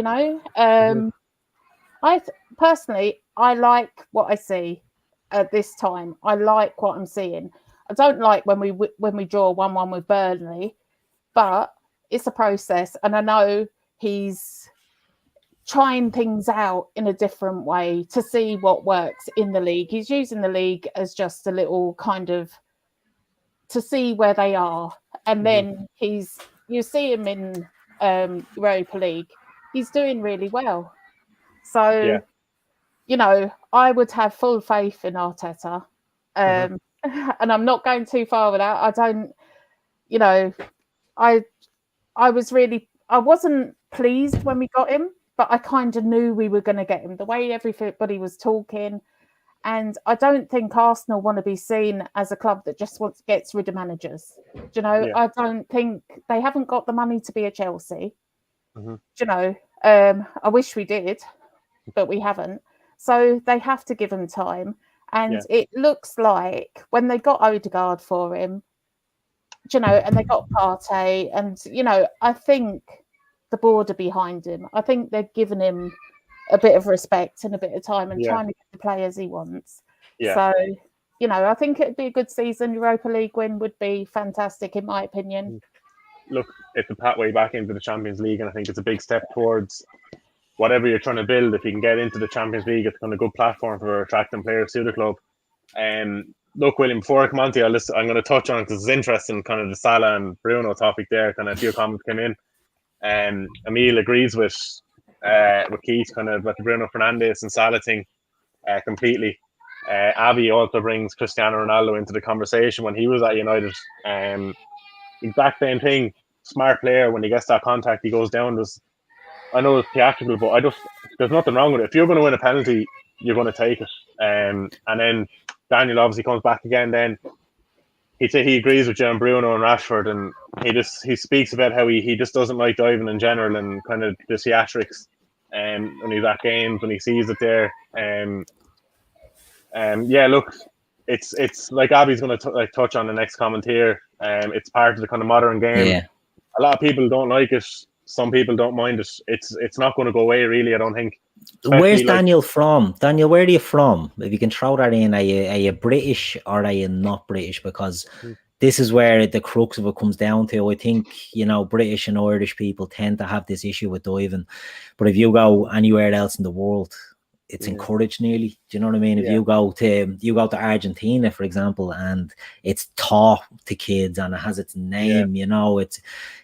Personally, I like what I see at this time. I like what I'm seeing. I don't like when we draw 1-1 with Burnley, but it's a process. And I know he's trying things out in a different way to see what works in the league. He's using the league as just a little kind of to see where they are. And then you see him in Europa League. He's doing really well. So, I would have full faith in Arteta. And I'm not going too far with that. I don't, I wasn't pleased when we got him, but I kind of knew we were going to get him. The way everybody was talking. And I don't think Arsenal want to be seen as a club that just gets rid of managers. I don't think they haven't got the money to be a Chelsea. I wish we did, but we haven't. So they have to give him time. And it looks like when they got Odegaard for him, and they got Partey, and, I think the board are behind him. I think they're giving him a bit of respect and a bit of time and trying to get the players he wants. So, I think it'd be a good season. Europa League win would be fantastic, in my opinion. Look, it's a pathway back into the Champions League, and I think it's a big step towards whatever you're trying to build. If you can get into the Champions League, it's kind of a good platform for attracting players to the club. Look, William, before I come on to you, I'm going to touch on it because it's interesting, kind of the Salah and Bruno topic there. Kind of a few comments came in. Emil agrees with Keith, kind of with the Bruno Fernandes and Salah thing completely. Abby also brings Cristiano Ronaldo into the conversation when he was at United. Exact same thing. Smart player. When he gets that contact, he goes down. I know it's theatrical, but there's nothing wrong with it. If you're going to win a penalty, you're going to take it. And then Daniel obviously comes back again. Then he agrees with John Bruno and Rashford, and he speaks about how he just doesn't like diving in general and kind of the theatrics. When he's at games, when he sees it there. Look, it's like Abby's going to touch on the next comment here. It's part of the kind of modern game. A lot of people don't like it. some people don't mind it. It's not going to go away, really, I don't think. Where's Daniel from? Daniel, where are you from? If you can throw that in, are you British or are you not British? Because this is where the crux of it comes down to. I think, British and Irish people tend to have this issue with diving. But if you go anywhere else in the world, it's encouraged nearly. Do you know what I mean? If you go to Argentina, for example, and it's taught to kids and it has its name, it's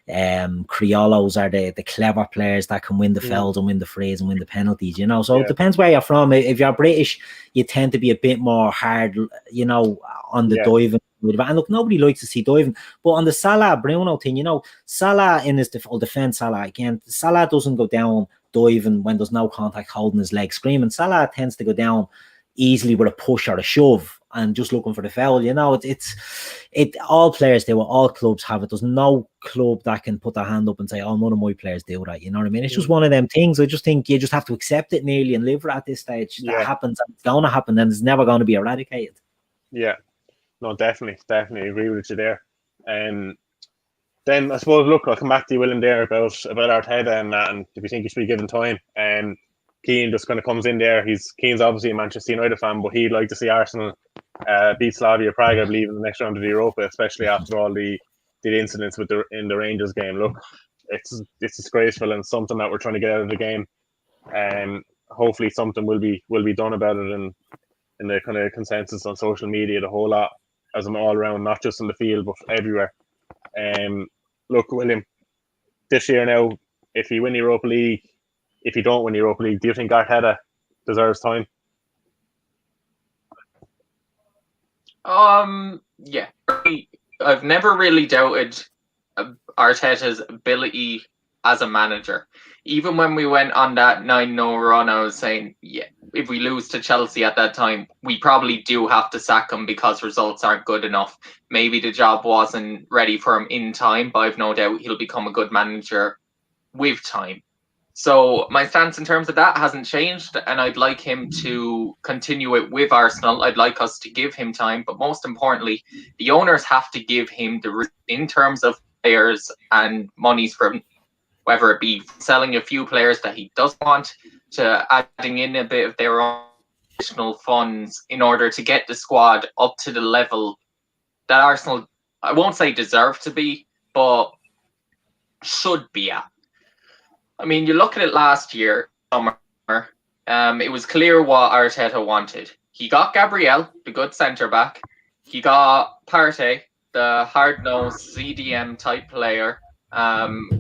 Criollos are the clever players that can win the fouls and win the frees and win the penalties, So it depends where you're from. If you're British, you tend to be a bit more hard, on the diving. And look, nobody likes to see diving, but on the Salah Bruno thing, Salah in his defense, Salah doesn't go down diving when there's no contact, holding his leg, screaming. Salah tends to go down easily with a push or a shove and just looking for the foul. It all players do it, all clubs have it. There's no club that can put their hand up and say, oh, none of my players do that. You know what I mean? It's just one of them things. I just think you just have to accept it nearly and live at this stage. That happens, and it's going to happen, and it's never going to be eradicated. Yeah. No, definitely agree with you there. Then I suppose, look, I'll come back to you, William, there about Arteta and if you think he should be given time. Kane just kind of comes in there. Kane's obviously a Manchester United fan, but he'd like to see Arsenal beat Slavia Prague, I believe, in the next round of the Europa, especially after all the incidents in the Rangers game. Look, it's disgraceful and something that we're trying to get out of the game. Hopefully something will be done about it in the kind of consensus on social media, the whole lot, as an all around, not just in the field but everywhere. Look, William, this year now, if you win the Europa League, if you don't win the Europa League, do you think Arteta deserves time? Yeah. I've never really doubted Arteta's ability as a manager. Even when we went on that 9-0 run, I was saying, if we lose to Chelsea at that time, we probably do have to sack him because results aren't good enough. Maybe the job wasn't ready for him in time, but I've no doubt he'll become a good manager with time. So my stance in terms of that hasn't changed, and I'd like him to continue it with Arsenal. I'd like us to give him time, but most importantly, the owners have to give him in terms of players and monies from, whether it be selling a few players that he doesn't want, to adding in a bit of their own additional funds in order to get the squad up to the level that Arsenal, I won't say deserve to be, but should be at. I mean, you look at it last year, summer, it was clear what Arteta wanted. He got Gabriel, the good centre-back. He got Partey, the hard-nosed CDM type player,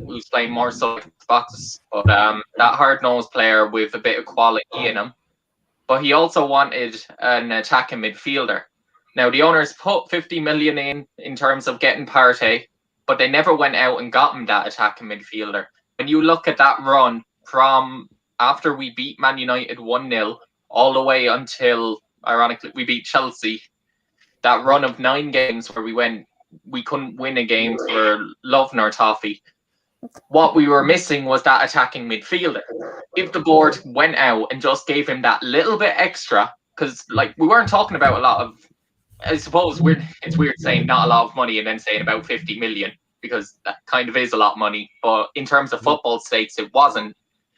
who's playing more so box, but that hard-nosed player with a bit of quality in him. But he also wanted an attacking midfielder. Now, the owners put 50 million in terms of getting Partey, but they never went out and got him that attacking midfielder. When you look at that run from after we beat Man United 1-0 all the way until, ironically, we beat Chelsea, that run of 9 games where we couldn't win a game for love nor toffee. What we were missing was that attacking midfielder. If the board went out and just gave him that little bit extra, because we weren't talking about a lot of, I suppose it's weird saying not a lot of money and then saying about 50 million, because that kind of is a lot of money. But in terms of football stakes, it wasn't.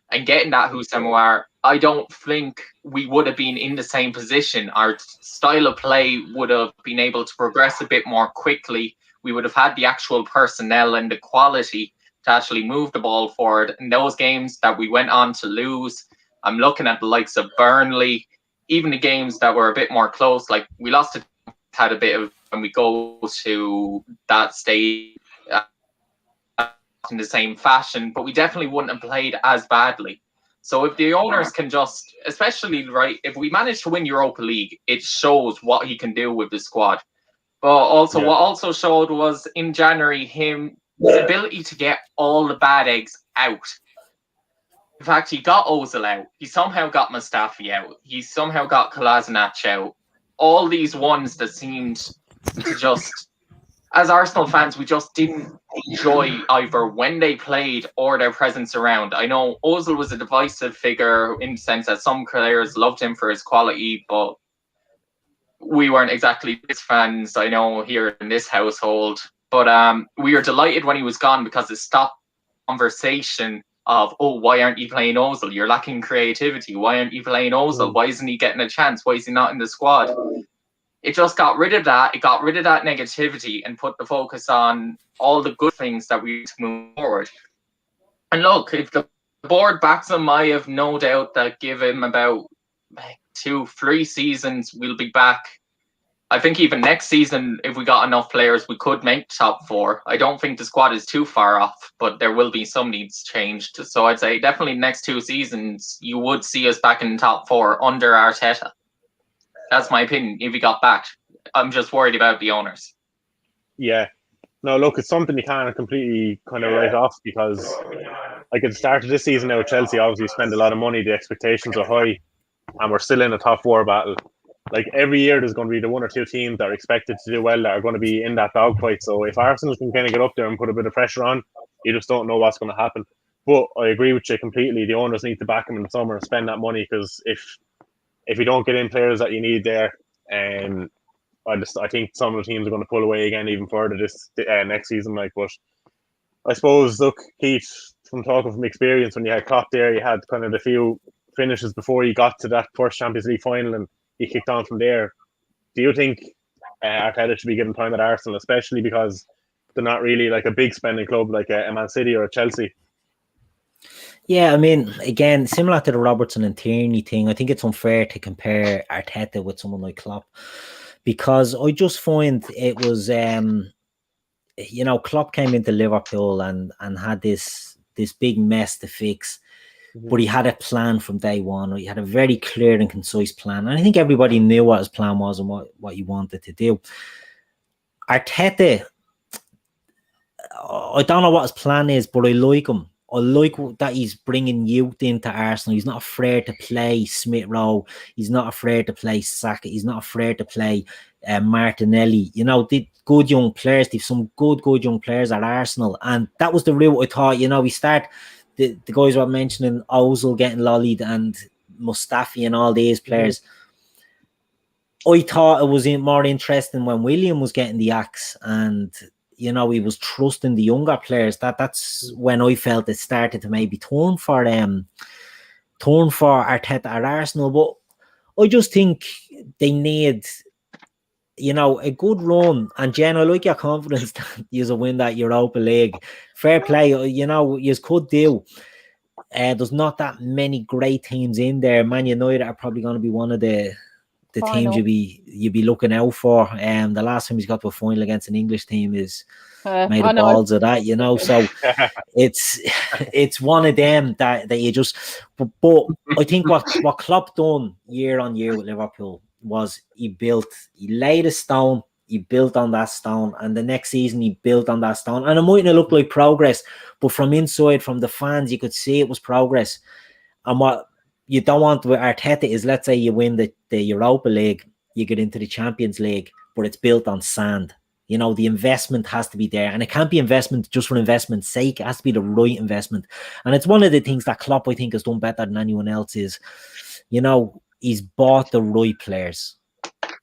And getting that Houssem Aouar, I don't think we would have been in the same position. Our style of play would have been able to progress a bit more quickly. We would have had the actual personnel and the quality to actually move the ball forward. In those games that we went on to lose, I'm looking at the likes of Burnley, even the games that were a bit more close, like we lost it, had a bit of, when we go to that stage in the same fashion, but we definitely wouldn't have played as badly. So if the owners can just, especially if we manage to win Europa League, it shows what he can do with the squad. But also what also showed was in January his ability to get all the bad eggs out. In fact, he got Ozil out. He somehow got Mustafi out. He somehow got Kolasinac out. All these ones that seemed to just, as Arsenal fans, we just didn't enjoy either when they played or their presence around. I know Ozil was a divisive figure in the sense that some players loved him for his quality, but we weren't exactly his fans, I know, here in this household. But we were delighted when he was gone because it stopped conversation of, oh, why aren't you playing Ozil? You're lacking creativity. Why aren't you playing Ozil? Why isn't he getting a chance? Why is he not in the squad? It just got rid of that. It got rid of that negativity and put the focus on all the good things that we need to move forward. And look, if the board backs him, I have no doubt that give him about 2-3 seasons, we'll be back. I think even next season, if we got enough players, we could make top 4. I don't think the squad is too far off, but there will be some needs changed. So I'd say definitely next 2 seasons, you would see us back in top 4 under Arteta. That's my opinion. If he got backed, I'm just worried about the owners. Yeah. No, look, it's something you can't completely kind of write off because, like, at the start of this season now, Chelsea obviously spend a lot of money. The expectations are high, and we're still in a top 4 battle. Like, every year there's going to be the 1 or 2 teams that are expected to do well that are going to be in that dogfight. So if Arsenal can kind of get up there and put a bit of pressure on, you just don't know what's going to happen. But I agree with you completely. The owners need to back them in the summer and spend that money because if you don't get in players that you need there, I think some of the teams are going to pull away again even further this next season. Like, but I suppose, look, Keith, from talking from experience, when you had Klopp there, you had kind of the few finishes before you got to that first Champions League final, and he kicked on from there. Do you think Arteta should be given time at Arsenal, especially because they're not really like a big spending club like a Man City or a Chelsea? Yeah, I mean, again, similar to the Robertson and Tierney thing, I think it's unfair to compare Arteta with someone like Klopp because I just find it was, Klopp came into Liverpool and had this big mess to fix, but he had a plan from day one. He had a very clear and concise plan, and I think everybody knew what his plan was and what he wanted to do. Arteta, I don't know what his plan is, but I like him. I like that he's bringing youth into Arsenal. He's not afraid to play Smith Rowe. He's not afraid to play Saka. He's not afraid to play Martinelli. The good young players. They've some good young players at Arsenal. And that was the route I thought, we start, the guys were mentioning Ozil getting lollied and Mustafi and all these players. I thought it was more interesting when William was getting the axe and he was trusting the younger players. That's when I felt it started to maybe turn for Arteta at Arsenal. But I just think they need, a good run. And Jen, I like your confidence that you'll win that Europa League. Fair play, you could do. There's not that many great teams in there. Man United are probably going to be one of the teams you'd be looking out for. The last time he's got to a final against an English team is made of balls of that, So it's one of them that you just. But I think what Klopp done year on year with Liverpool was he laid a stone, he built on that stone, and the next season he built on that stone. And it might not look like progress, but from inside, from the fans, you could see it was progress. And what you don't want with Arteta is, let's say you win the Europa League, you get into the Champions League, but it's built on sand. The investment has to be there, and it can't be investment just for investment's sake. It has to be the right investment. And it's one of the things that Klopp, I think, has done better than anyone else is, he's bought the right players.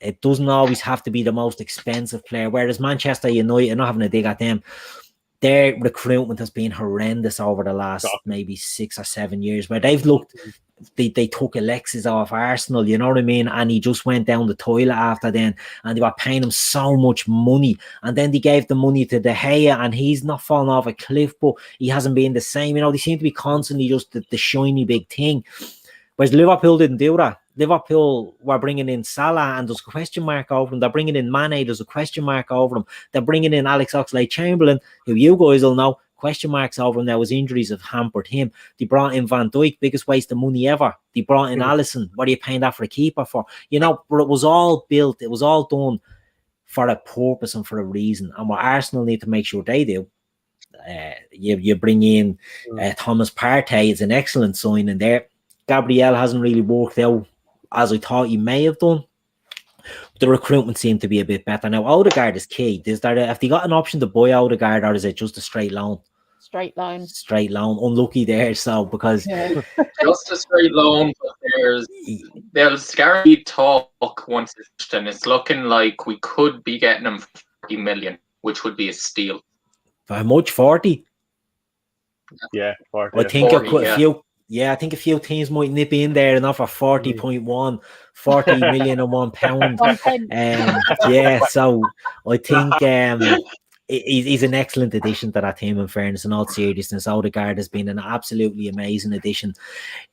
It doesn't always have to be the most expensive player, whereas Manchester United, not having a dig at them, their recruitment has been horrendous over the last maybe 6 or 7 years, where they've looked, they took Alexis off Arsenal, you know what I mean? And he just went down the toilet after then, and they were paying him so much money. And then they gave the money to De Gea, and he's not fallen off a cliff, but he hasn't been the same. They seem to be constantly just the shiny big thing. Whereas Liverpool didn't do that. Liverpool were bringing in Salah, and there's a question mark over him. They're bringing in Mane, there's a question mark over him. They're bringing in Alex Oxlade-Chamberlain, who you guys will know, question marks over him now as injuries have hampered him. They brought in Van Dijk, biggest waste of money ever. They brought in Alisson. What are you paying that for a keeper for? But it was all built. It was all done for a purpose and for a reason. And what Arsenal need to make sure they do, you bring in Thomas Partey. It's an excellent sign in there. Gabriel hasn't really worked out as I thought he may have done. The recruitment seemed to be a bit better. Now, Odegaard is key. Have they got an option to buy Odegaard, or is it just a straight loan? Straight loan. Straight loan. Unlucky there, because just a straight loan. But there's guaranteed talk once it's done. It's looking like we could be getting him 40 million, which would be a steal. How much? 40? Yeah, 40. I think 40, a few. Yeah, I think a few teams might nip in there and offer 40.1, 40 million and £1. Yeah, so I think he's an excellent addition to that team, in fairness, in all seriousness. Odegaard has been an absolutely amazing addition.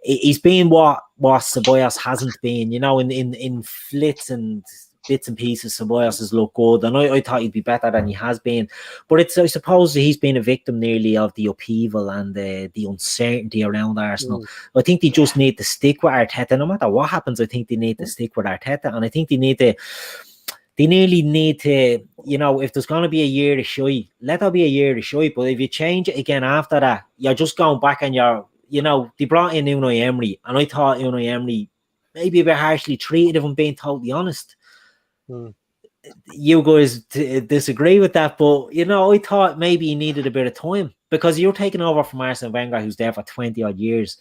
He's been what Ceballos hasn't been, you know, in flits and bits and pieces. Ceballos has looked good, and I thought he'd be better than he has been. But I suppose he's been a victim nearly of the upheaval and the uncertainty around Arsenal. I think they just need to stick with Arteta. No matter what happens, I think they need to stick with Arteta, and I think they nearly need to, you know, if there's going to be a year to shy, let there be a year to shy. But if you change it again after that, you're just going back and you know, they brought in Unai Emery, and I thought Unai Emery maybe a bit harshly treated, if I'm being totally honest. You guys disagree with that, but you know, I thought maybe he needed a bit of time, because you're taking over from Arsene Wenger, who's there for 20 odd years.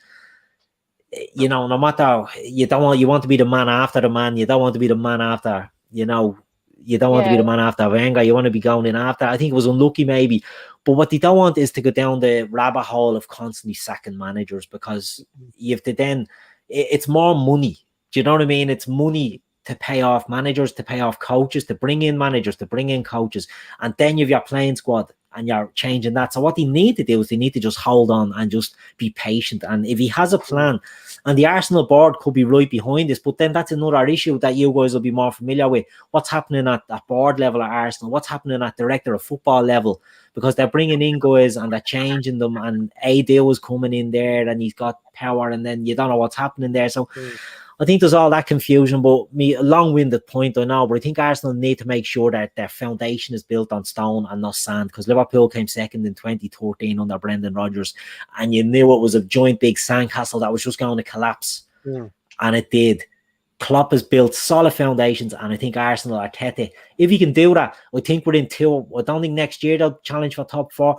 You know, no matter, you want to be the man after the man. You don't want to be the man after, you know, you don't want to be the man after Wenger. You want to be going in after. I think it was unlucky maybe, but what they don't want is to go down the rabbit hole of constantly sacking managers, because you have to then, it's more money. Do you know what I mean? It's money to pay off managers, to pay off coaches, to bring in managers, to bring in coaches, and then you have your playing squad and you're changing that. So what they need to do is they need to just hold on and just be patient. And if he has a plan, and the Arsenal board could be right behind this, but then that's another issue that you guys will be more familiar with. What's happening at that board level at Arsenal? What's happening at director of football level? Because they're bringing in guys and they're changing them, and Adil is coming in there and he's got power, and then you don't know what's happening there. So I think there's all that confusion, but a long-winded point, I know, but I think Arsenal need to make sure that their foundation is built on stone and not sand, because Liverpool came second in 2013 under Brendan Rodgers, and you knew it was a joint big sandcastle that was just going to collapse, and it did. Klopp has built solid foundations, and I think Arsenal, Arteta, if he can do that, I think I don't think next year they'll challenge for top 4.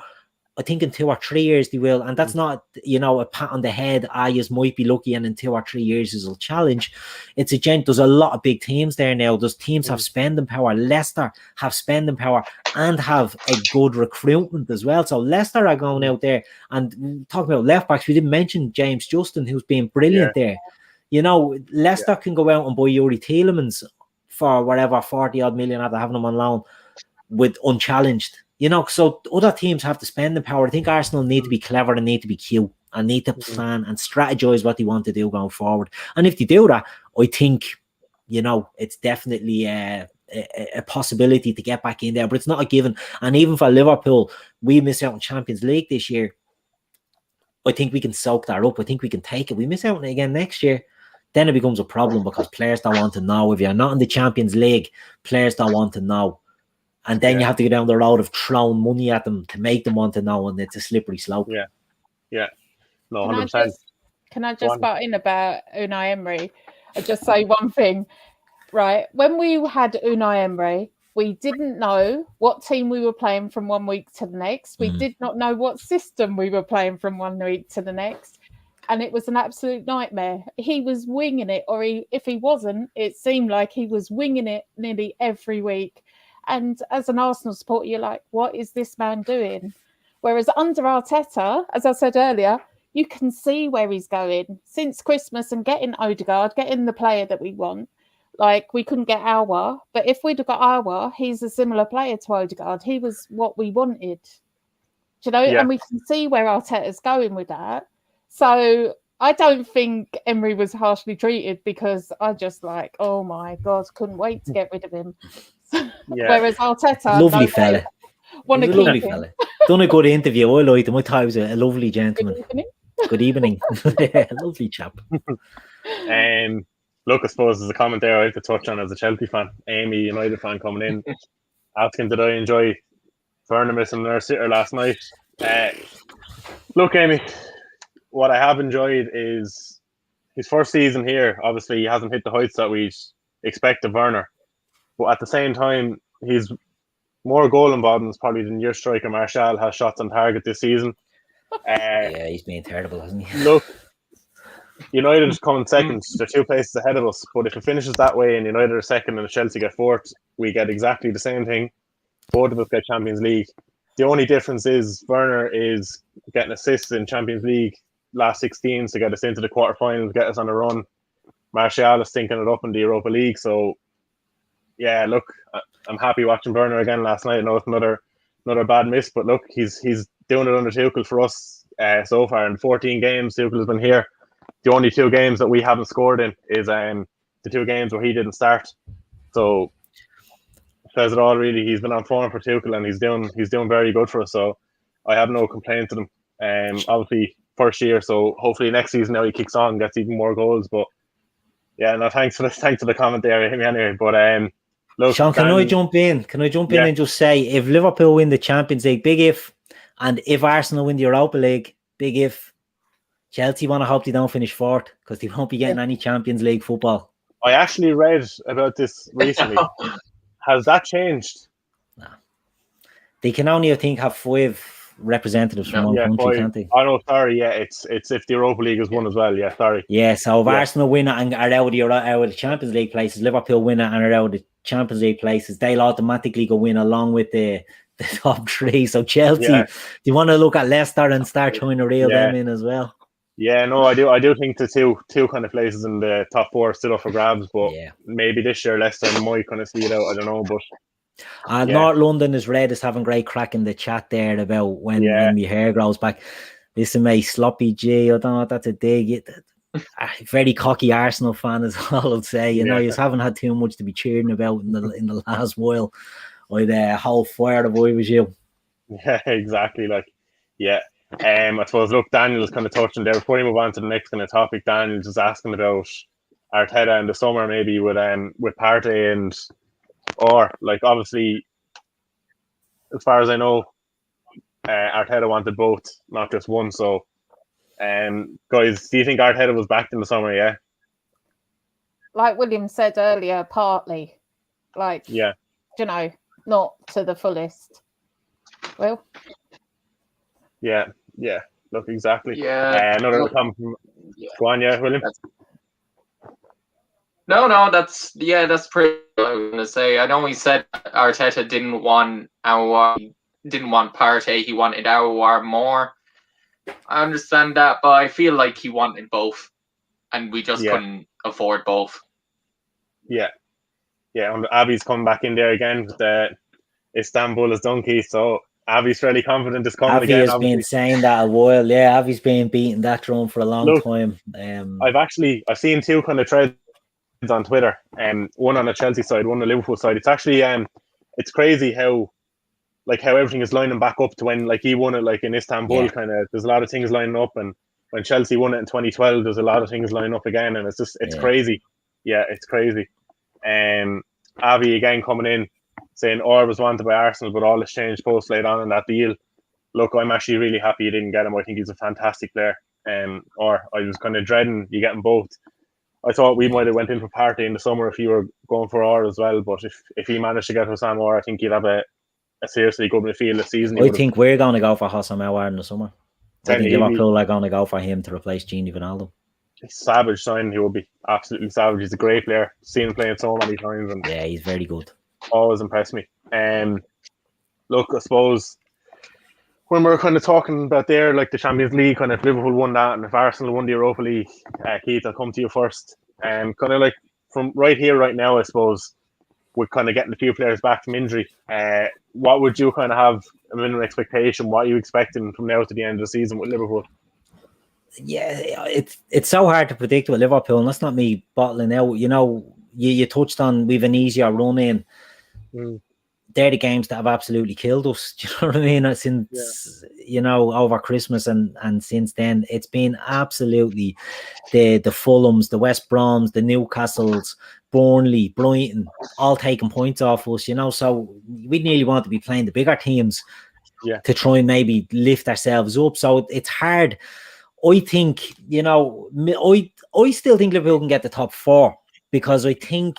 I think in 2 or 3 years they will, and that's not, you know, a pat on the head. You might be lucky, and in 2 or 3 years is a challenge. It's a gent. There's a lot of big teams there now. Those teams have spending power. Leicester have spending power and have a good recruitment as well. So Leicester are going out there, and talking about left backs, we didn't mention James Justin, who's been brilliant there. You know, Leicester can go out and buy Yuri Tielemans for whatever 40 odd million after having him on loan with unchallenged. You know, so other teams have to spend the power. I think Arsenal need to be clever and need to be cute and need to plan and strategize what they want to do going forward. And if they do that, I think, you know, it's definitely a possibility to get back in there, but it's not a given. And even for Liverpool, we miss out on Champions League this year. I think we can soak that up. I think we can take it. We miss out on it again next year, then it becomes a problem, because players don't want to know. If you're not in the Champions League, players don't want to know. And then you have to go down the road of throwing money at them to make them want to know, and it's a slippery slope. No, 100%. Can I just butt in about Unai Emery? I just say one thing, right? When we had Unai Emery, we didn't know what team we were playing from 1 week to the next. We did not know what system we were playing from 1 week to the next. And it was an absolute nightmare. He was winging it, or if he wasn't, it seemed like he was winging it nearly every week. And as an Arsenal supporter, you're like, what is this man doing? Whereas under Arteta, as I said earlier, you can see where he's going. Since Christmas and getting Odegaard, getting the player that we want, like we couldn't get Aouar, but if we'd have got Aouar, he's a similar player to Odegaard. He was what we wanted. Do you know? And we can see where Arteta's going with that. So I don't think Emery was harshly treated, because I just like, oh my God, couldn't wait to get rid of him. Whereas Arteta, lovely fella, want to keep him. Fella. Done a good interview. I liked him. I thought he was a lovely gentleman. Good evening. Lovely chap. Look, I suppose there's a comment there I have to touch on as a Chelsea fan. Amy, United fan, coming in asking, did I enjoy Vernon missing their sitter last night? Look, Amy, what I have enjoyed is his first season here. Obviously, he hasn't hit the heights that we expect of Werner. But at the same time, he's more goal involvements probably than your striker Martial has shots on target this season. He's been terrible, hasn't he? Look, United is coming second. They're 2 places ahead of us. But if it finishes that way and United are second and Chelsea get fourth, we get exactly the same thing. Both of us get Champions League. The only difference is Werner is getting assists in Champions League last 16s to get us into the quarterfinals, get us on a run. Martial is stinking it up in the Europa League. So, yeah, look, I'm happy watching Werner again last night. I know it's another bad miss, but look, he's doing it under Tuchel for us so far. In 14 games, Tuchel has been here. The only 2 games that we haven't scored in is the 2 games where he didn't start. So, says it all really. He's been on form for Tuchel and he's doing very good for us. So I have no complaint to them. Obviously first year, so hopefully next season now he kicks on and gets even more goals. But yeah, no, thanks for the comment there anyway. But look, Sean, can I jump in? Can I jump in and just say, if Liverpool win the Champions League, big if, and if Arsenal win the Europa League, big if. Chelsea want to hope they don't finish 4th because they won't be getting any Champions League football. I actually read about this recently. Has that changed? No. They can only, I think, have 5 representatives from one country, can't they? Oh no, sorry, yeah, it's if the Europa League is won as well, yeah, sorry. Yeah, so if Arsenal win it and are out of the Champions League places, Liverpool win it and are out of the Champions League places, they'll automatically go in along with the top 3. So Chelsea, do you want to look at Leicester and start trying to reel them in as well? Yeah, no, I do think the two kind of places in the top 4 are still up for grabs, but maybe this year Leicester might kind of see it out. I don't know, but North London is red is having great crack in the chat there about when my hair grows back. Listen, mate, Sloppy G, I don't know what that's a dig. Very cocky Arsenal fan is all I'll say. You know, you haven't had too much to be cheering about in the last while. I'd hold fire if I was you. Yeah, exactly. I suppose, look, Daniel's kind of touching there. Before we move on to the next kind of topic, Daniel's just asking about Arteta in the summer, maybe with Partey obviously, as far as I know, Arteta wanted both, not just one. So, guys, do you think Arteta was backed in the summer? Yeah. Like William said earlier, partly. Not to the fullest. Well. Yeah, look, exactly. Yeah. Another comment from go on, William. No, that's pretty what I was gonna say. I know he said Arteta didn't want Partey, he wanted Aouar more. I understand that, but I feel like he wanted both, and we just couldn't afford both. Yeah, and Abby's coming back in there again with the Istanbul as donkey, so Avi's fairly confident it's coming again. Avi has been saying that a while. Yeah, Avi's been beating that drum for a long time. I've seen 2 kind of threads on Twitter, one on the Chelsea side, one on the Liverpool side. It's actually it's crazy how everything is lining back up to when he won it in Istanbul. Kind of, there's a lot of things lining up, and when Chelsea won it in 2012, there's a lot of things lining up again, and it's crazy. Yeah, it's crazy. Avi again coming in, saying Orr was wanted by Arsenal, but all has changed post late on in that deal. Look, I'm actually really happy you didn't get him. I think he's a fantastic player. Or I was kind of dreading you getting both. I thought we might have went in for Partey in the summer if you were going for Orr as well. But if he managed to get Hossam Orr, I think he'd have a seriously good midfield this season. I think we're going to go for Hossam Orr in the summer. I think Liverpool are going to go for him to replace Gini Wijnaldum. Savage sign, he will be absolutely savage. He's a great player. Seen him playing so many times, and he's very good. Always impressed me. Look, I suppose when we're kind of talking about there, the Champions League, kind of if Liverpool won that, and if Arsenal won the Europa League, Keith, I'll come to you first. Kind of from right here, right now, I suppose, we're kind of getting a few players back from injury. What would you kind of have a minimum expectation? What are you expecting from now to the end of the season with Liverpool? Yeah, it's so hard to predict with Liverpool, and that's not me bottling out. You know, you touched on we've an easier run in. They're the games that have absolutely killed us. Do you know what I mean? Since over Christmas and since then, it's been absolutely the Fulhams, the West Broms, the Newcastles, Burnley, Brighton, all taking points off us. So we nearly want to be playing the bigger teams to try and maybe lift ourselves up. So it's hard. I think I still think Liverpool can get the top 4 because I think.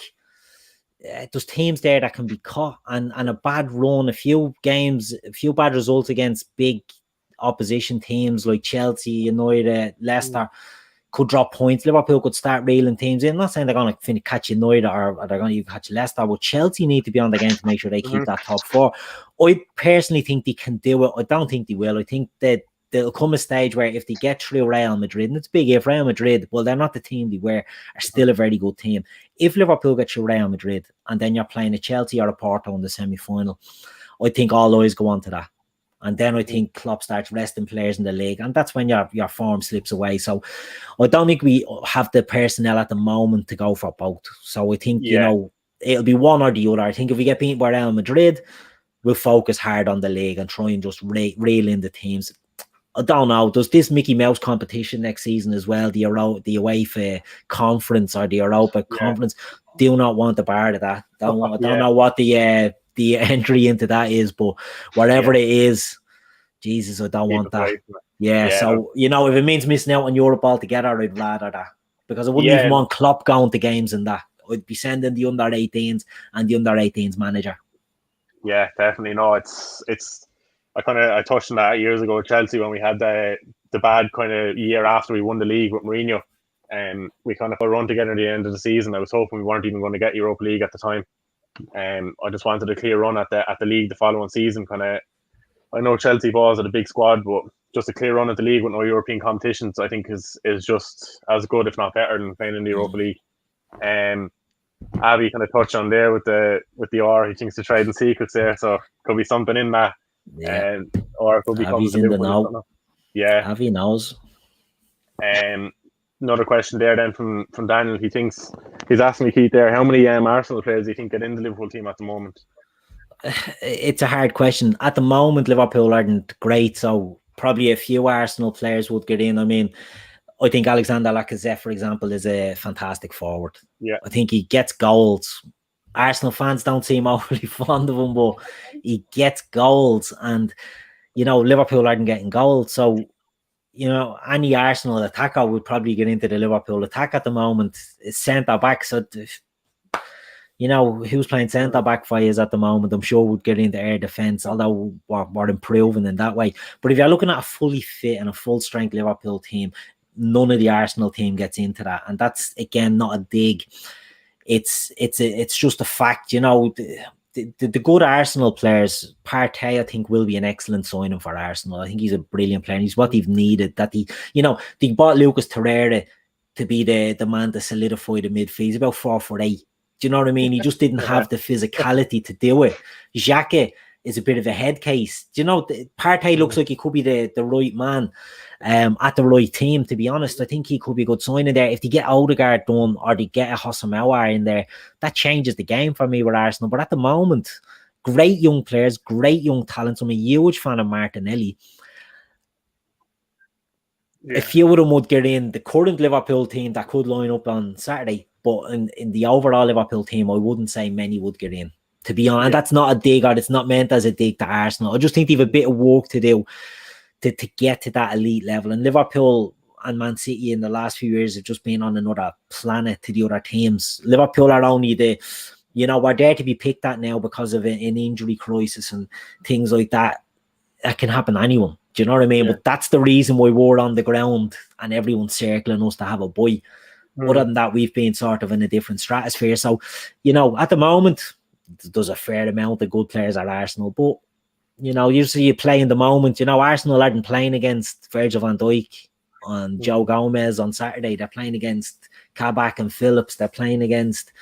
There's teams there that can be caught and a bad run, a few bad results against big opposition teams like Chelsea, United, Leicester could drop points. Liverpool could start reeling teams in. I'm not saying they're going to catch United or they're going to even catch Leicester, but Chelsea need to be on the game to make sure they keep that top four. I personally think they can do it. I don't think they will. I think that there'll come a stage where if they get through Real Madrid, and it's big if Real Madrid, well, they're not the team they were, are still a very good team. If Liverpool get through Real Madrid and then you're playing a Chelsea or a Porto in the semi-final, I think all eyes go on to that. And then I think Klopp starts resting players in the league, and that's when your form slips away. So I don't think we have the personnel at the moment to go for both. So I think, you know, it'll be one or the other. I think if we get beaten by Real Madrid, we'll focus hard on the league and try and just reel in the teams. I don't know. Does this Mickey Mouse competition next season as well, the UEFA Conference or the Europa Conference? Do not want the bar of that. Don't know what the entry into that is, but whatever it is, Jesus, I don't want that. So you know, if it means missing out on Europe altogether, I'd rather that, because I wouldn't even want Klopp going to games in that. I'd be sending the under-18s and the under-18s manager. Yeah, definitely. No, it's. I touched on that years ago with Chelsea when we had the bad kind of year after we won the league with Mourinho, and we kind of put a run together at the end of the season. I was hoping we weren't even going to get Europa League at the time. I just wanted a clear run at the league the following season. I know Chelsea boys are a big squad, but just a clear run at the league with no European competitions, I think is just as good, if not better, than playing in the Europa League. Abby kind of touched on there with the R. He thinks the trade and secrets there, so could be something in that. Or it could be Abby's in the know. Yeah, Abby knows. Another question there then from Daniel. He's asking me, Keith, there, how many Arsenal players do you think get in the Liverpool team at the moment? It's a hard question. At the moment, Liverpool aren't great, so probably a few Arsenal players would get in. I mean, I think Alexander Lacazette, for example, is a fantastic forward. Yeah, I think he gets goals. Arsenal fans don't seem overly fond of him, but he gets goals, and you know, Liverpool aren't getting goals, so you know, any Arsenal attacker would probably get into the Liverpool attack at the moment. It's centre back, so you know, who's playing centre back for you at the moment, I'm sure would get into air defence, although we're improving in that way. But if you're looking at a fully fit and a full strength Liverpool team, none of the Arsenal team gets into that, and that's again not a dig. It's just a fact, you know. The good Arsenal players, Partey, I think, will be an excellent signing for Arsenal. I think he's a brilliant player. He's what they've needed. They bought Lucas Torreira to be the man to solidify the midfield. He's about 4'8". Do you know what I mean? He just didn't have the physicality to do it. Xhaka is a bit of a head case. Do you know, Partey looks like he could be the right man at the right team, to be honest. I think he could be a good signing there. If they get Odegaard done or they get a Hossamauer in there, that changes the game for me with Arsenal. But at the moment, great young players, great young talents. I'm a huge fan of Martinelli. A few of them would get in the current Liverpool team that could line up on Saturday, but in the overall Liverpool team, I wouldn't say many would get in, to be honest. And that's not a dig, or it's not meant as a dig to Arsenal. I just think they have a bit of work to do to get to that elite level. And Liverpool and Man City in the last few years have just been on another planet to the other teams. Liverpool are only we're there to be picked at now because of an injury crisis and things like that. That can happen to anyone. Do you know what I mean? Yeah. But that's the reason why we're on the ground and everyone's circling us to have a bye. Other than that, we've been sort of in a different stratosphere. So, you know, at the moment, there's a fair amount of good players at Arsenal, but you know, usually you play in the moment. You know, Arsenal aren't playing against Virgil van Dijk and Joe Gomez on Saturday. They're playing against Kabak and Phillips. They're playing against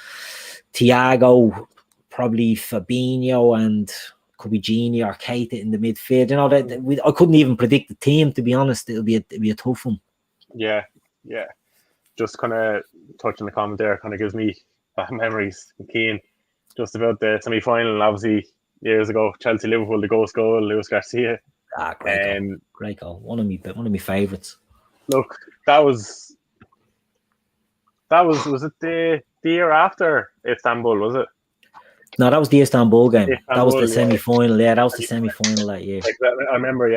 Thiago, probably Fabinho, and could be Gini or Keita in the midfield. You know, I couldn't even predict the team, to be honest. It'll be a tough one. Yeah. Just kind of touching the comment there kind of gives me bad memories. Kane, just about the semi-final, obviously, years ago, Chelsea-Liverpool, the ghost goal, Luis Garcia. Great goal. One of my favourites. Look, that was it the year after Istanbul, was it? No, that was the Istanbul game. That was the semi-final. Yeah, that was the semi-final that year. I remember,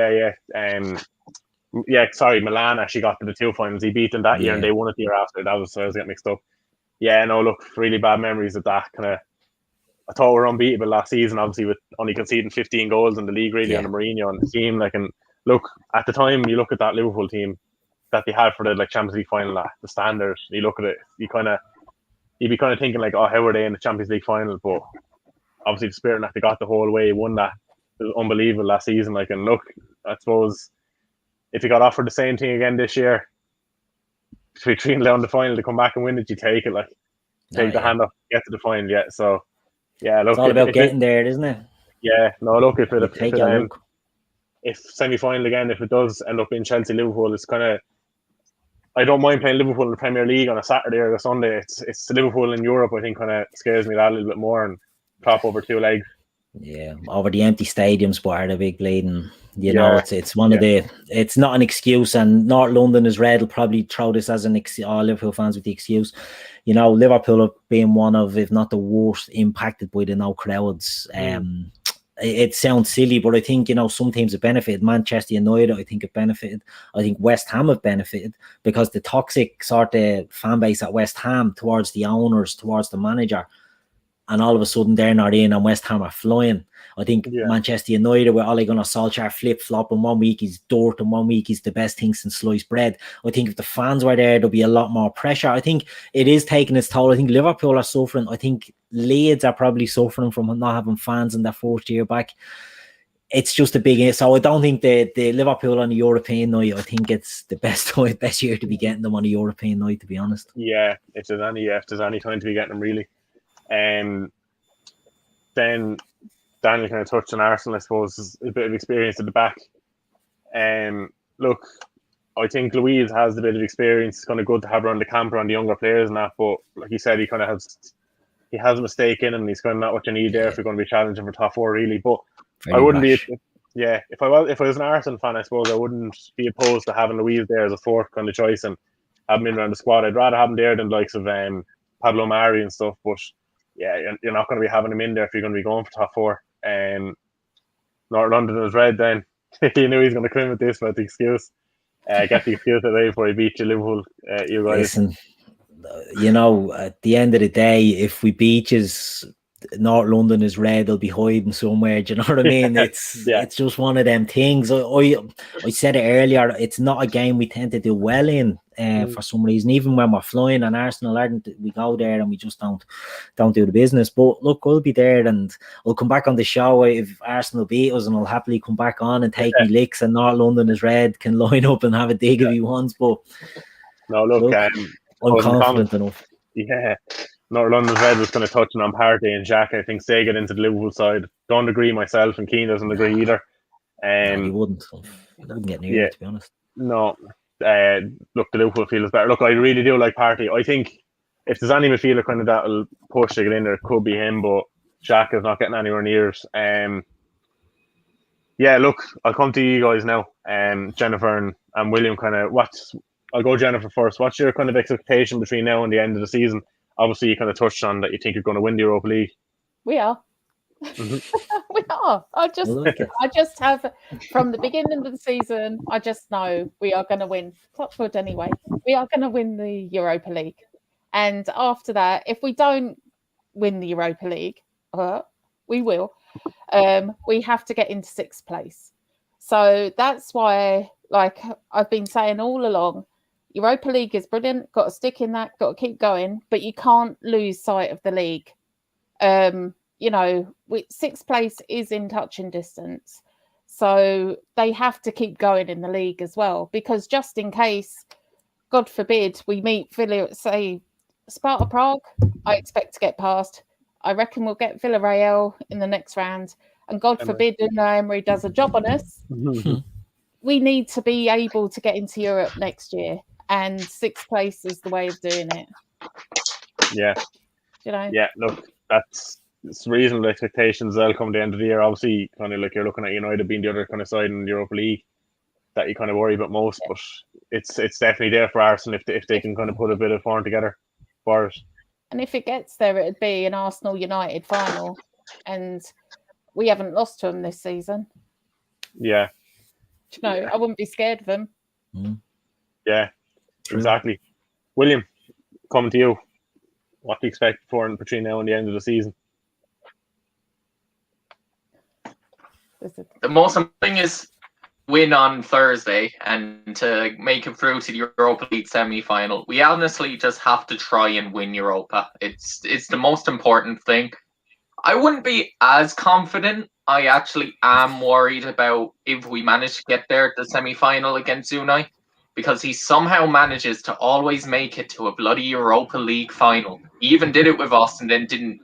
sorry, Milan actually got to the two finals. He beat them that year and they won it the year after. I was getting mixed up. Yeah, no, look, really bad memories of that. I thought we were unbeatable last season, obviously, with only conceding 15 goals in the league, really, on the Mourinho and the team. And look, at the time, you look at that Liverpool team, that they had for the like Champions League final, the standard. You look at it, you'd be kind of thinking like, oh, how were they in the Champions League final? But obviously the spirit that they got the whole way, won that. It was unbelievable last season. Like, and look, I suppose if you got offered the same thing again this year, to be 3-0 down the final to come back and win it, you take it. Like, take the hand off, get to the final. Yeah, so yeah, look, it's all about getting there, isn't it? Yeah, no, look, if semi-final again, if it does end up in Chelsea Liverpool, it's kind of, I don't mind playing Liverpool in the Premier League on a Saturday or a Sunday. It's Liverpool in Europe, I think, kind of scares me that a little bit more, and top over 2 legs. Yeah, over the empty stadiums, but are the big bleeding. You know, it's one of the. It's not an excuse, and North London is red. Will probably throw this as an excuse. All Liverpool fans with the excuse. You know, Liverpool have been one of, if not the worst, impacted by the no crowds. It sounds silly, but I think, you know, some teams have benefited. Manchester United, I think, have benefited. I think West Ham have benefited because the toxic sort of fan base at West Ham towards the owners, towards the manager, and all of a sudden they're not in and West Ham are flying. I think Manchester United, where Ole Gunnar Solskjaer flip-flop, and 1 week he's dirt and 1 week he's the best thing since sliced bread. I think if the fans were there'll be a lot more pressure. I think it is taking its toll. I think Liverpool are suffering. I think Leeds are probably suffering from not having fans in their first year back. It's just a big... So I don't think the Liverpool on a European night, I think it's the best year to be getting them on a European night, to be honest. Yeah, if there's any time to be getting them, really. Then Daniel kind of touched on Arsenal, I suppose, a bit of experience at the back. Look, I think Louise has a bit of experience. It's kind of good to have around the camp around the younger players and that, but like he said, he has a mistake in him, and he's kind of not what you need there if you're going to be challenging for top 4, really. But I wouldn't be, if I was an Arsenal fan, I suppose I wouldn't be opposed to having Louise there as a 4th kind of choice and having him around the squad. I'd rather have him there than the likes of Pablo Mari and stuff, but yeah, you're not going to be having him in there if you're going to be going for top 4. North London is red then. He knew he's going to come in with this, but the excuse. Get the excuse away before he beat you, Liverpool. You guys. Listen, you know, at the end of the day, if we beat you, North London is red, they'll be hiding somewhere. Do you know what I mean? It's just one of them things. I said it earlier, it's not a game we tend to do well in for some reason. Even when we're flying and Arsenal aren't, we go there and we just don't do the business. But look, we'll be there and I'll come back on the show if Arsenal beat us, and I'll happily come back on and take me licks, and North London is red can line up and have a dig if he wants. But no, look I'm confident enough. Yeah. North London's red was kind of touching on Partey and Jack. I think they get into the Liverpool side. Don't agree myself, and Kane doesn't agree either. No, he wouldn't get near it, to be honest. No. Look, the Liverpool field is better. Look, I really do like Partey. I think if there's any midfielder kind of that'll push to get in there, it could be him, but Jack is not getting anywhere near it. Yeah, look, I'll come to you guys now. Jennifer and William, kind of I'll go Jennifer first. What's your kind of expectation between now and the end of the season? Obviously, you kind of touched on that you think you're going to win the Europa League. We are. We are. I just have, from the beginning of the season, I just know we are going to win. Touchwood anyway. We are going to win the Europa League. And after that, if we don't win the Europa League, we will, we have to get into 6th place. So that's why, like I've been saying all along, Europa League is brilliant. Got to stick in that. Got to keep going. But you can't lose sight of the league. You know, 6th place is in touching distance. So they have to keep going in the league as well. Because just in case, God forbid, we meet say Sparta Prague, I expect to get past. I reckon we'll get Villarreal in the next round. And God forbid Unai Emery does a job on us. We need to be able to get into Europe next year. And 6th place is the way of doing it. Yeah. You know? Yeah, look, it's reasonable expectations. They'll come the end of the year. Obviously, kind of like you're looking at United being the other kind of side in the Europa League that you kind of worry about most. But it's definitely there for Arsenal if they can kind of put a bit of form together for it. And if it gets there, it'd be an Arsenal United final. And we haven't lost to them this season. Yeah. You know, I wouldn't be scared of them. Yeah. True. Exactly. William, coming to you. What do you expect between now and the end of the season? The most important thing is win on Thursday and to make it through to the Europa League semi-final, we honestly just have to try and win Europa. It's the most important thing. I wouldn't be as confident. I actually am worried about if we manage to get there at the semi-final against Unai, because he somehow manages to always make it to a bloody Europa League final. He even did it with us, and then didn't.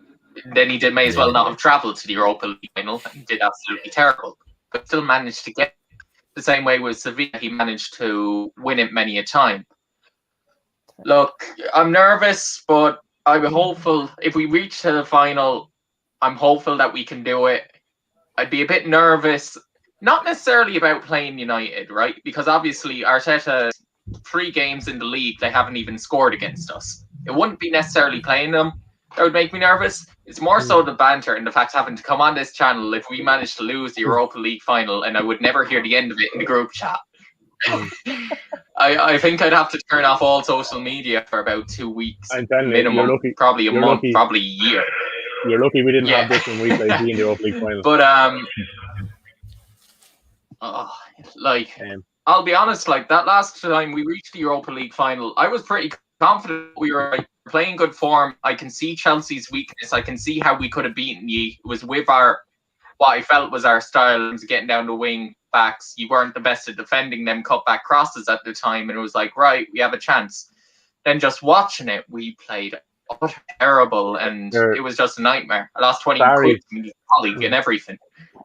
Then he may as well not have travelled to the Europa League final and did absolutely terrible, but still managed to get. The same way with Sevilla, he managed to win it many a time. Look, I'm nervous, but I'm hopeful. If we reach to the final, I'm hopeful that we can do it. I'd be a bit nervous, not necessarily about playing United, right? Because obviously Arteta, 3 games in the league, they haven't even scored against us. It wouldn't be necessarily playing them that would make me nervous. It's more so the banter and the fact having to come on this channel if we manage to lose the Europa League final, and I would never hear the end of it in the group chat. I think I'd have to turn off all social media for about 2 weeks. Minimum, probably a month, probably a year. You're lucky we didn't have this when we played in the Europa League final. But I'll be honest, like that last time we reached the Europa League final, I was pretty confident we were playing good form. I can see Chelsea's weakness. I can see how we could have beaten you. It was with what I felt was our style, getting down the wing backs. You weren't the best at defending them cut back crosses at the time, and it was like, right, we have a chance. Then just watching it, we played terrible, and it was just a nightmare. I lost 20 quid from my colleague and everything.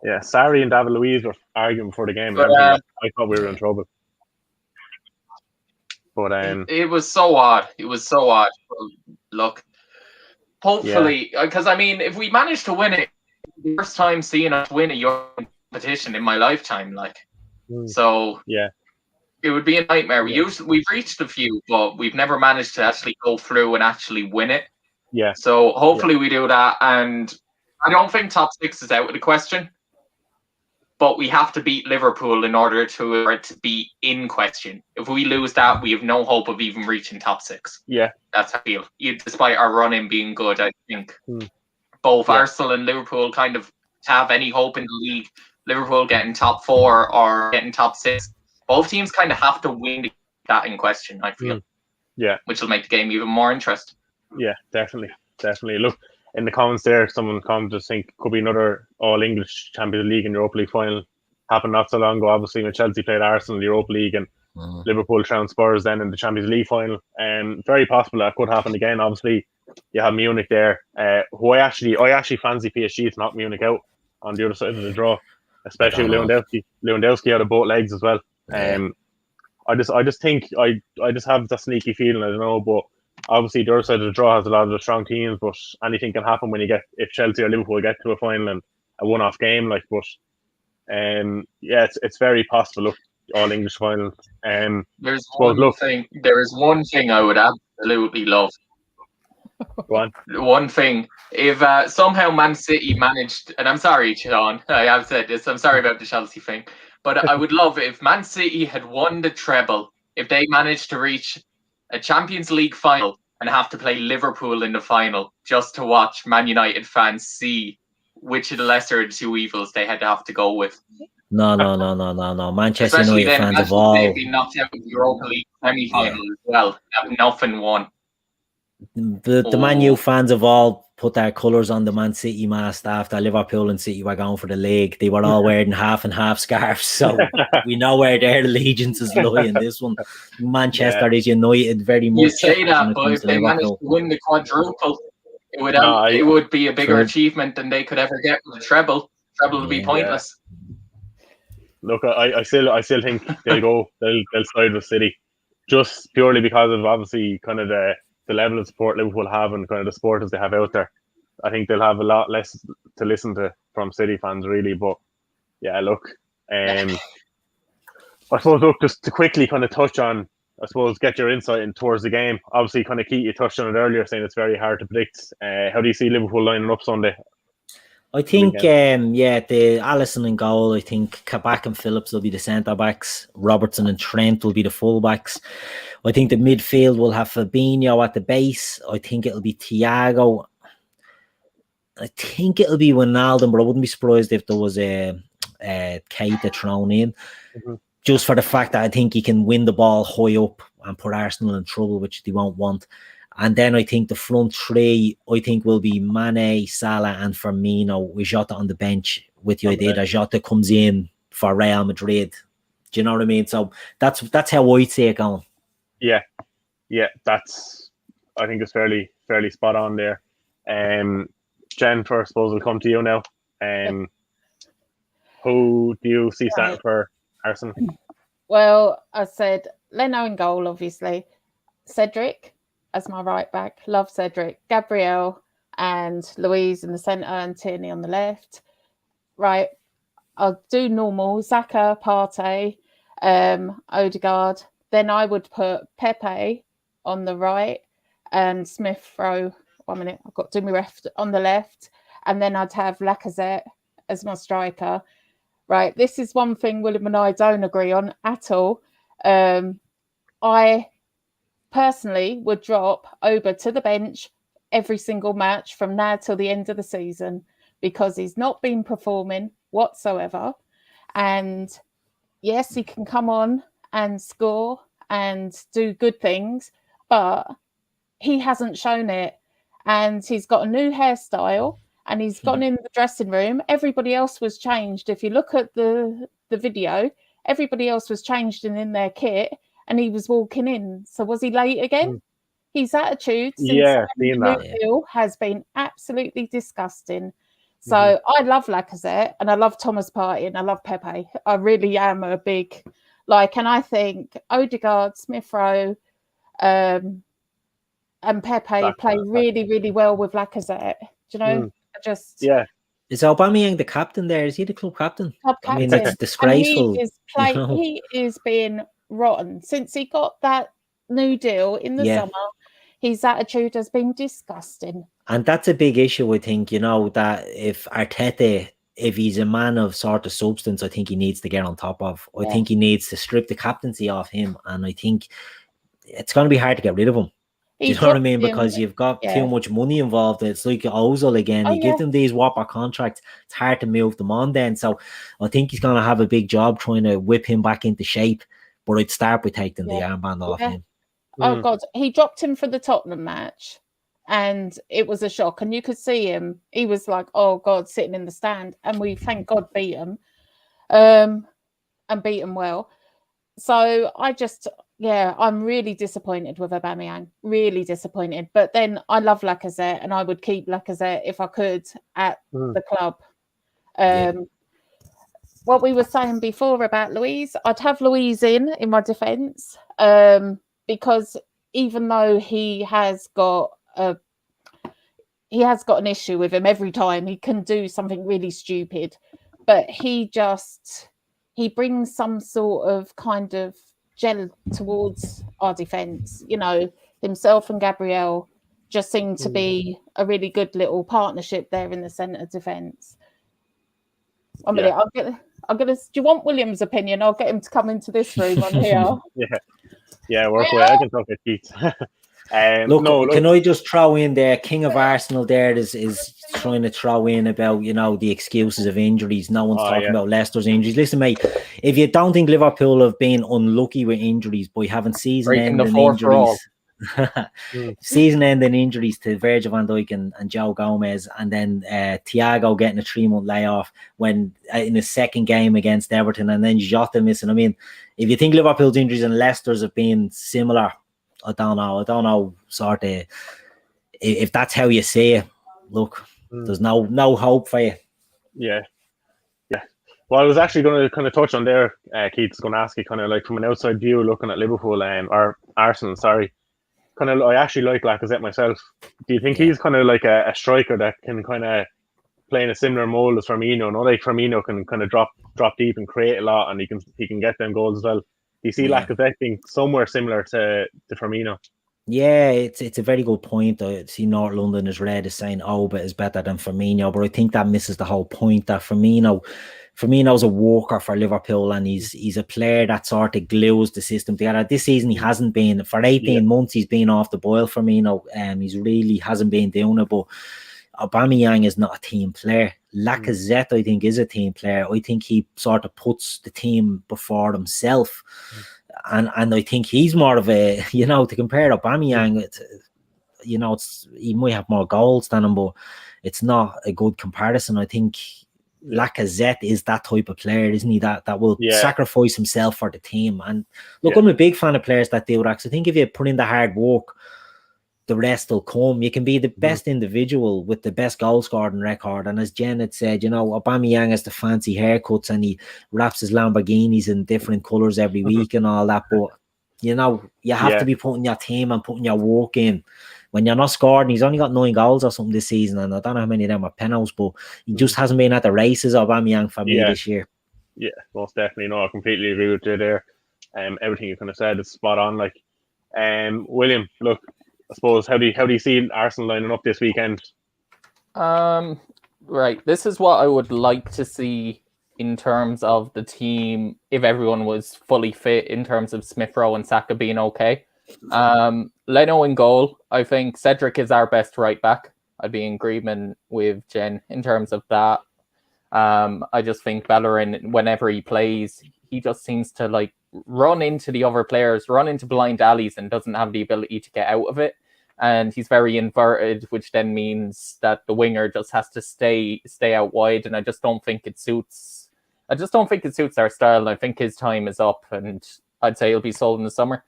Yeah, Sarri and David Luiz were arguing before the game. But, I thought we were in trouble. But it was so odd. It was so odd. Look, hopefully, because I mean, if we manage to win it, the first time seeing us win a European competition in my lifetime, so it would be a nightmare. We've reached a few, but we've never managed to actually go through and actually win it. Yeah. So hopefully we do that, and I don't think top 6 is out of the question. But we have to beat Liverpool in order for it to be in question. If we lose that, we have no hope of even reaching top 6. Yeah. That's how I feel. Despite our run-in being good, I think both Arsenal and Liverpool kind of have any hope in the league. Liverpool getting top 4 or getting top 6. Both teams kind of have to win that in question, I feel. Yeah. Which will make the game even more interesting. Yeah, definitely. Definitely. Look, in the comments there, someone commented, think could be another All-English Champions League and Europa League final. Happened not so long ago, obviously, when Chelsea played Arsenal in the Europa League and Liverpool trounced Spurs then in the Champions League final. Very possible that could happen again. Obviously, you have Munich there, who I actually fancy PSG to knock Munich out on the other side of the draw, especially with Lewandowski out of both legs as well. I just think I just have the sneaky feeling, I don't know, but obviously the other side of the draw has a lot of the strong teams, but anything can happen if Chelsea or Liverpool get to a final and a one-off game, it's very possible. Look, all English finals. There is one thing I would absolutely love. Go on. One thing, if somehow Man City managed, and I'm sorry, Sean, I have said this, I'm sorry about the Chelsea thing, but I would love if Man City had won the treble, if they managed to reach a Champions League final and have to play Liverpool in the final, just to watch Man United fans see which of the lesser of the two evils they had to have to go with. No. Manchester United fans of all. They'd be knocked out of the Europa League semi-final as well. Nothing won. The Man U fans of all put their colours on the Man City mast after Liverpool and City were going for the league. They were all wearing half and half scarves, so we know where their allegiances lie in this one. Manchester is united very much. You say that, but if they managed to win the quadruple, it would be a bigger achievement than they could ever get with the treble. Treble would be pointless. Look, I still think they'll side with City, just purely because of obviously kind of the level of support Liverpool have and kind of the supporters they have out there. I think they'll have a lot less to listen to from City fans, really. But yeah, look, I suppose, just to quickly kind of touch on, get your insight in towards the game. Obviously, kind of Keith, you touched on it earlier, saying it's very hard to predict. How do you see Liverpool lining up Sunday? I think, the Alisson in goal. I think Kabak and Phillips will be the centre-backs. Robertson and Trent will be the full-backs. I think the midfield will have Fabinho at the base. I think it'll be Thiago. I think it'll be Wijnaldum, but I wouldn't be surprised if there was Keita thrown in, just for the fact that I think he can win the ball high up and put Arsenal in trouble, which they won't want. And then I think the front three, I think, will be Mane, Salah, and Firmino with Jota on the bench, with the idea that Jota comes in for Real Madrid. Do you know what I mean? So that's how I see it going. Yeah, that's, I think it's fairly spot on there. Jen, first, suppose we'll come to you now. Who do you see starting for Arsenal? Well, I said Leno in goal, obviously. Cedric as my right back. Love Cedric. Gabriel and Louise in the centre and Tierney on the left. Right. I'll do normal. Xhaka, Partey, Odegaard. Then I would put Pepe on the right and Smith Rowe. 1 minute. I've got to do my ref on the left. And then I'd have Lacazette as my striker. Right. This is one thing William and I don't agree on at all. I personally would drop Oba to the bench every single match from now till the end of the season, because he's not been performing whatsoever. And yes, he can come on and score and do good things, but he hasn't shown it. And he's got a new hairstyle and he's gone in the dressing room. Everybody else was changed. If you look at the video, everybody else was changed and in their kit, and he was walking in. So was he late again? His attitude since Midfield has been absolutely disgusting. So I love Lacazette and I love Thomas Partey and I love Pepe. I really am a big and I think Odegaard, Smith Rowe, and Pepe play really, really well with Lacazette. Do you know? Is Aubameyang the captain there? Is he the club captain? I mean, that's disgraceful. He is being rotten since he got that new deal in the summer. His attitude has been disgusting. And that's a big issue, I think, that if Arteta, if he's a man of sort of substance, I think he needs to get on top of. I think he needs to strip the captaincy off him. And I think it's going to be hard to get rid of him. Do you know what I mean? Because you've got too much money involved. It's like Ozil again. You give them these whopper contracts, it's hard to move them on then. So I think he's going to have a big job trying to whip him back into shape. But I'd start with taking the armband off him. Oh, God. He dropped him for the Tottenham match. And it was a shock. And you could see him. He was like, oh, God, sitting in the stand. And we, thank God, beat him. And beat him well. So I just... I'm really disappointed with Aubameyang. Really disappointed. But then I love Lacazette, and I would keep Lacazette if I could at the club. What we were saying before about Louise, I'd have Louise in my defence, because even though he has got an issue with him every time, he can do something really stupid, but he brings some sort of kind of gel towards our defence. Himself and Gabriel just seem to be a really good little partnership there in the centre defence. Do you want William's opinion? I'll get him to come into this room on here. Work away. I can talk to Keith. Look, can I just throw in there? King of Arsenal there is trying to throw in about the excuses of injuries. No one's talking about Leicester's injuries. Listen, mate, if you don't think Liverpool have been unlucky with injuries by having season-ending injuries, season-ending injuries to Virgil van Dijk and Joe Gomez, and then Thiago getting a 3-month layoff when in his second game against Everton, and then Jota missing. I mean, if you think Liverpool's injuries and Leicester's have been similar, I don't know, sort of, if that's how you see it. Look, there's no hope for you. Yeah. Well, I was actually going to kind of touch on there, Keith, was going to ask you kind of like from an outside view looking at Liverpool, or Arsenal, sorry. Kind of, I actually like Lacazette myself. Do you think he's kind of like a striker that can kind of play in a similar mold as Firmino? Like Firmino can kind of drop deep and create a lot, and he can get them goals as well. Do you see Lacazette being somewhere similar to Firmino? Yeah, it's a very good point. I see North London is red is saying Oba is better than Firmino, but I think that misses the whole point that Firmino's a worker for Liverpool, and he's a player that sort of glues the system together. This season he hasn't been. For 18 months he's been off the boil, Firmino. He's really hasn't been doing it, but Aubameyang is not a team player. Lacazette, I think, is a team player. I think he sort of puts the team before himself. And I think he's more of a, to compare Aubameyang, he might have more goals than him, but it's not a good comparison. I think Lacazette is that type of player, isn't he? That will sacrifice himself for the team. And look, I'm a big fan of players that do that. So I think if you put in the hard work, the rest will come. You can be the best individual with the best goal scoring record. And as Jen had said, Aubameyang has the fancy haircuts and he wraps his Lamborghinis in different colours every week and all that. But, you have to be putting your team and putting your work in. When you're not scoring, he's only got 9 goals or something this season, and I don't know how many of them are penalties, but he just hasn't been at the races of Aubameyang for me this year. Yeah, most definitely. No, I completely agree with you there. Everything you kind of said is spot on. Like, William, look, I suppose how do you see Arsenal lining up this weekend? Right, this is what I would like to see in terms of the team if everyone was fully fit, in terms of Smith Rowe and Saka being okay. Leno in goal. I think Cedric is our best right back. I'd be in agreement with Jen in terms of that. I just think Bellerin, whenever he plays, he just seems to run into the other players, run into blind alleys, and doesn't have the ability to get out of it. And he's very inverted, which then means that the winger just has to stay out wide. And I just don't think it suits. Our style. I think his time is up, and I'd say he'll be sold in the summer.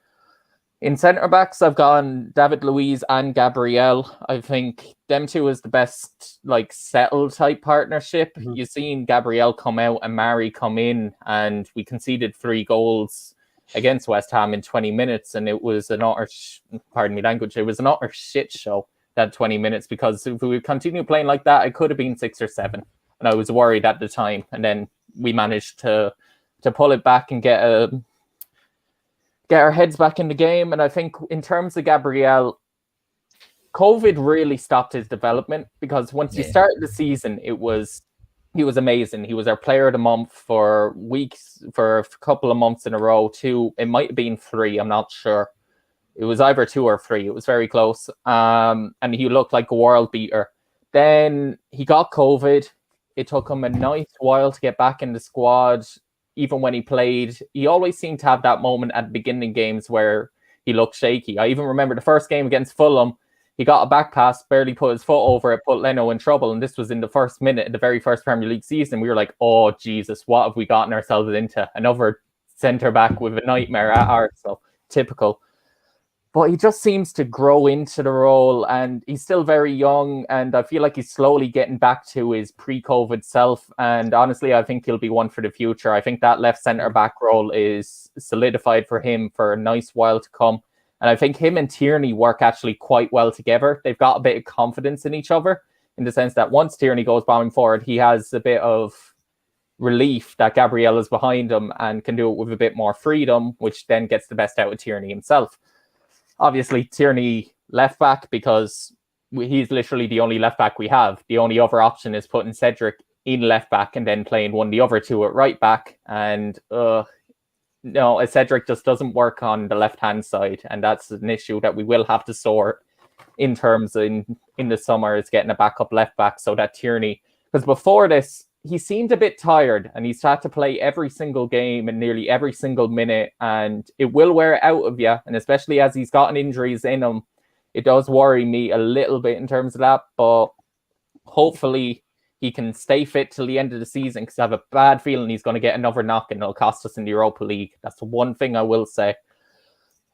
In centre-backs, I've gone David Luiz and Gabriel. I think them two is the best, settled type partnership. You've seen Gabriel come out and Mari come in, and we conceded 3 goals against West Ham in 20 minutes, and it was an utter, pardon me language, it was an utter shit show, that 20 minutes, because if we continue playing like that, it could have been 6 or 7, and I was worried at the time, and then we managed to pull it back and get our heads back in the game. And I think in terms of Gabriel, COVID really stopped his development, because once you started the season, he was amazing. He was our player of the month for weeks, for a couple of months in a row. 2, it might have been 3, I'm not sure. It was either 2 or 3. It was very close. And he looked like a world beater. Then he got COVID. It took him a nice while to get back in the squad. Even when he played, he always seemed to have that moment at the beginning games where he looked shaky. I even remember the first game against Fulham, he got a back pass, barely put his foot over it, put Leno in trouble. And this was in the first minute of the very first Premier League season. We were like, oh, Jesus, what have we gotten ourselves into? Another centre-back with a nightmare at Arsenal. Typical. But he just seems to grow into the role, and he's still very young, and I feel like he's slowly getting back to his pre-COVID self. And honestly, I think he'll be one for the future. I think that left centre-back role is solidified for him for a nice while to come. And I think him and Tierney work actually quite well together. They've got a bit of confidence in each other, in the sense that once Tierney goes bombing forward, he has a bit of relief that Gabriel is behind him and can do it with a bit more freedom, which then gets the best out of Tierney himself. Obviously, Tierney left back, because he's literally the only left back we have. The only other option is putting Cedric in left back and then playing one of the other 2 at right back. And no, Cedric just doesn't work on the left-hand side. And that's an issue that we will have to sort in terms in the summer, is getting a backup left back so that Tierney, because before this, he seemed a bit tired, and he's had to play every single game and nearly every single minute, and it will wear out of you. And especially as he's gotten injuries in him, it does worry me a little bit in terms of that. But hopefully he can stay fit till the end of the season, because I have a bad feeling he's going to get another knock and it'll cost us in the Europa League. That's the one thing I will say.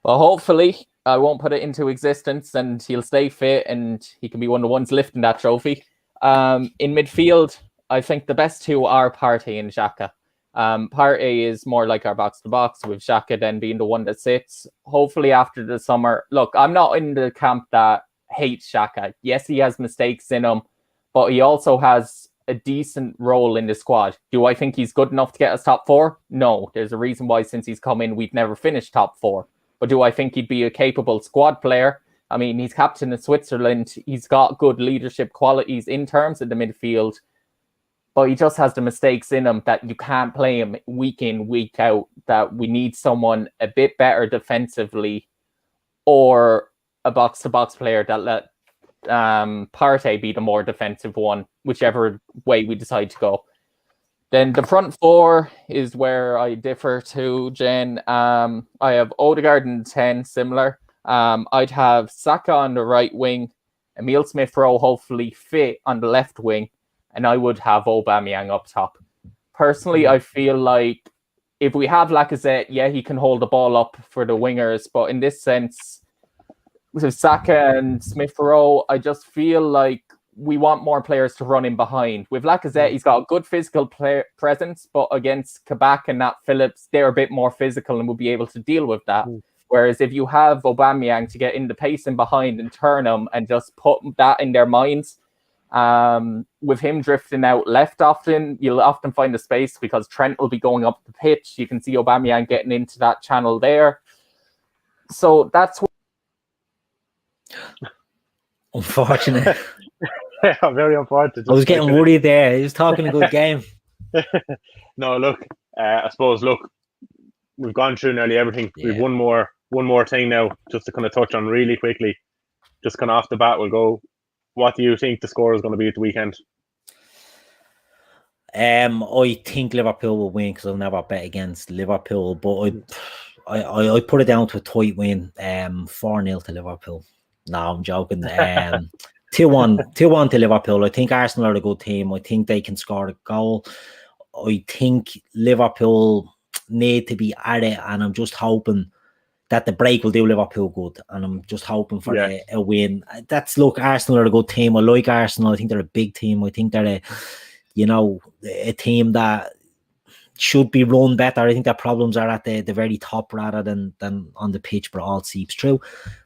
But hopefully I won't put it into existence, and he'll stay fit and he can be one of the ones lifting that trophy. In midfield, I think the best 2 are Partey and Xhaka. Partey is more like our box-to-box, with Xhaka then being the one that sits. Hopefully after the summer... Look, I'm not in the camp that hates Xhaka. Yes, he has mistakes in him, but he also has a decent role in the squad. Do I think he's good enough to get us top 4? No. There's a reason why since he's come in, we've never finished top 4. But do I think he'd be a capable squad player? I mean, he's captain of Switzerland. He's got good leadership qualities in terms of the midfield. But he just has the mistakes in him that you can't play him week in, week out, that we need someone a bit better defensively, or a box-to-box player Partey be the more defensive one, whichever way we decide to go. Then the front four is where I differ to Jen. I have Odegaard in 10, similar. I'd have Saka on the right wing, Emile Smith-Rowe hopefully fit on the left wing, and I would have Aubameyang up top. Personally, I feel like if we have Lacazette, yeah, he can hold the ball up for the wingers, but in this sense, with Saka and Smith-Rowe, I just feel like we want more players to run in behind. With Lacazette, he's got a good physical presence, but against Kabak and Nat Phillips, they're a bit more physical and will be able to deal with that. Whereas if you have Aubameyang to get in the pace in behind and turn them and just put that in their minds, with him drifting out left often, you'll often find the space because Trent will be going up the pitch. You can see Aubameyang getting into that channel there. So that's what... Unfortunate. Yeah, very unfortunate. I was getting worried there. He was talking a good game. No, look, I suppose, we've gone through nearly everything. Yeah. We've one more thing now, just to kind of touch on really quickly. Just kind of off the bat, we'll go. What do you think the score is going to be at the weekend? I think Liverpool will win because I've never bet against Liverpool, but I put it down to a tight win, 4-0 to Liverpool. No, I'm joking. 2-1 to Liverpool. I think Arsenal are a good team. I think they can score a goal. I think Liverpool need to be at it, and I'm just hoping that the break will do Liverpool good, and I'm just hoping for a win. Arsenal are a good team. I like Arsenal. I think they're a big team. I think they're a team that should be run better. I think their problems are at the very top rather than on the pitch, but it all seeps through.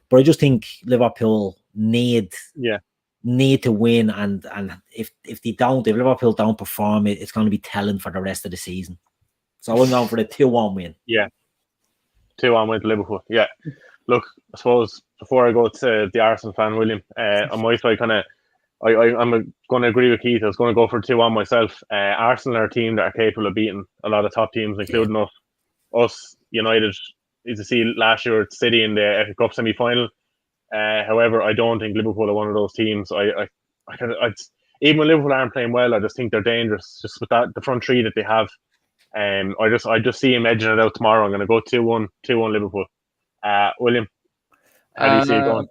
But I just think Liverpool need to win, and if Liverpool don't perform, it's going to be telling for the rest of the season. So I'm going for the 2-1 win. Yeah, 2-1 win to Liverpool. Yeah. Look, I suppose before I go to the Arsenal fan, William, on my side, I'm going to agree with Keith. I was going to go for 2-1 myself. Arsenal are a team that are capable of beating a lot of top teams, including us. United, you to see last year at City in the FA Cup semi-final. However, I don't think Liverpool are one of those teams. Even when Liverpool aren't playing well, I just think they're dangerous. Just with the front three that they have. I just see him edging it out tomorrow. I'm going to go 2-1 Liverpool. William, how do you see it going?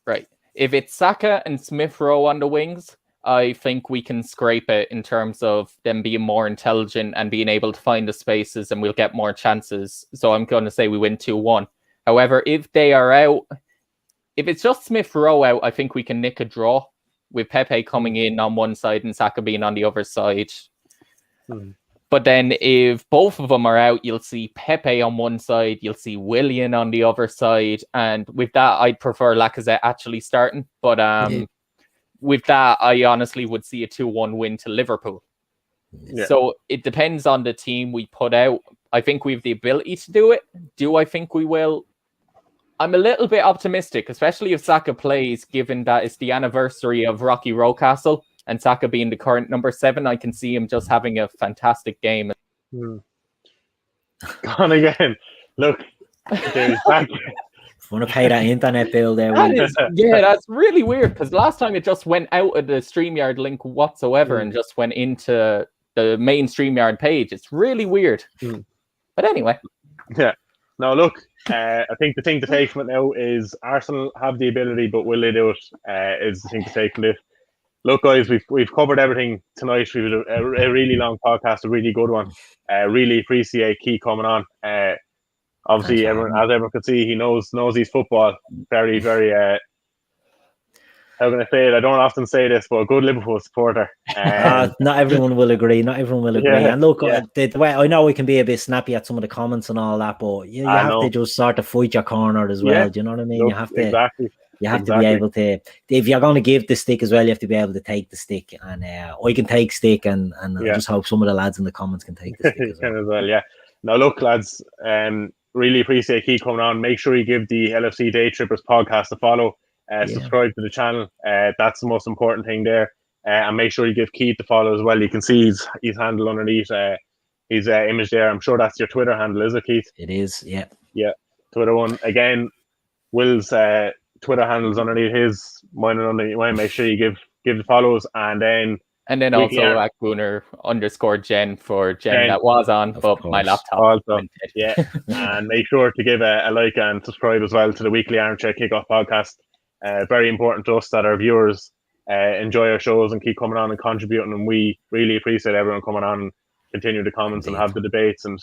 Right. If it's Saka and Smith-Rowe on the wings, I think we can scrape it in terms of them being more intelligent and being able to find the spaces, and we'll get more chances. So I'm going to say we win 2-1. However, if they are out, if it's just Smith-Rowe out, I think we can nick a draw with Pepe coming in on one side and Saka being on the other side. But then if both of them are out, you'll see Pepe on one side, you'll see William on the other side. And with that, I'd prefer Lacazette actually starting. But with that, I honestly would see a 2-1 win to Liverpool. Yeah. So it depends on the team we put out. I think we have the ability to do it. Do I think we will? I'm a little bit optimistic, especially if Saka plays, given that it's the anniversary of Rocky Rocastle. And Saka being the current number 7, I can see him just having a fantastic game. Gone again. Look, there's back. Want to pay that internet bill there? That's really weird because last time it just went out of the StreamYard link whatsoever and just went into the main StreamYard page. It's really weird. But anyway. Yeah. No, look, I think the thing to take from it now is Arsenal have the ability, but will they do it? Is the thing to take from it. Look, guys, we've covered everything tonight. We've had a really long podcast, a really good one. Really appreciate Keith coming on. Obviously, as everyone can see, he knows his football. Very, very. How can I say it? I don't often say this, but a good Liverpool supporter. Not everyone will agree. And look, the way I know we can be a bit snappy at some of the comments and all that, but you have to just sort of fight your corner as well. Do you know what I mean? Look, you have to exactly. You have to be able to, if you're going to give the stick as well, you have to be able to take the stick. And I can take stick, and I just hope some of the lads in the comments can take the stick as well. Yeah. Now, look, lads, really appreciate Keith coming on. Make sure you give the LFC Daytrippers podcast a follow. Subscribe to the channel. That's the most important thing there. And make sure you give Keith the follow as well. You can see his handle underneath his image there. I'm sure that's your Twitter handle, is it, Keith? It is, yeah. Yeah, Twitter one. Again, Will's Twitter handles underneath his. Mine and underneath mine. Make sure you give the follows, and then also at Gooner_Jen for Jen that was on, but my laptop. Also, yeah, and make sure to give a like and subscribe as well to the weekly Armchair Kickoff podcast. Very important to us that our viewers enjoy our shows and keep coming on and contributing, and we really appreciate everyone coming on and continue the comments and have the debates, and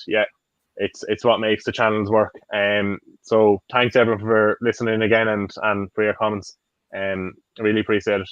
it's what makes the channels work. So thanks everyone for listening again and for your comments. Really appreciate it.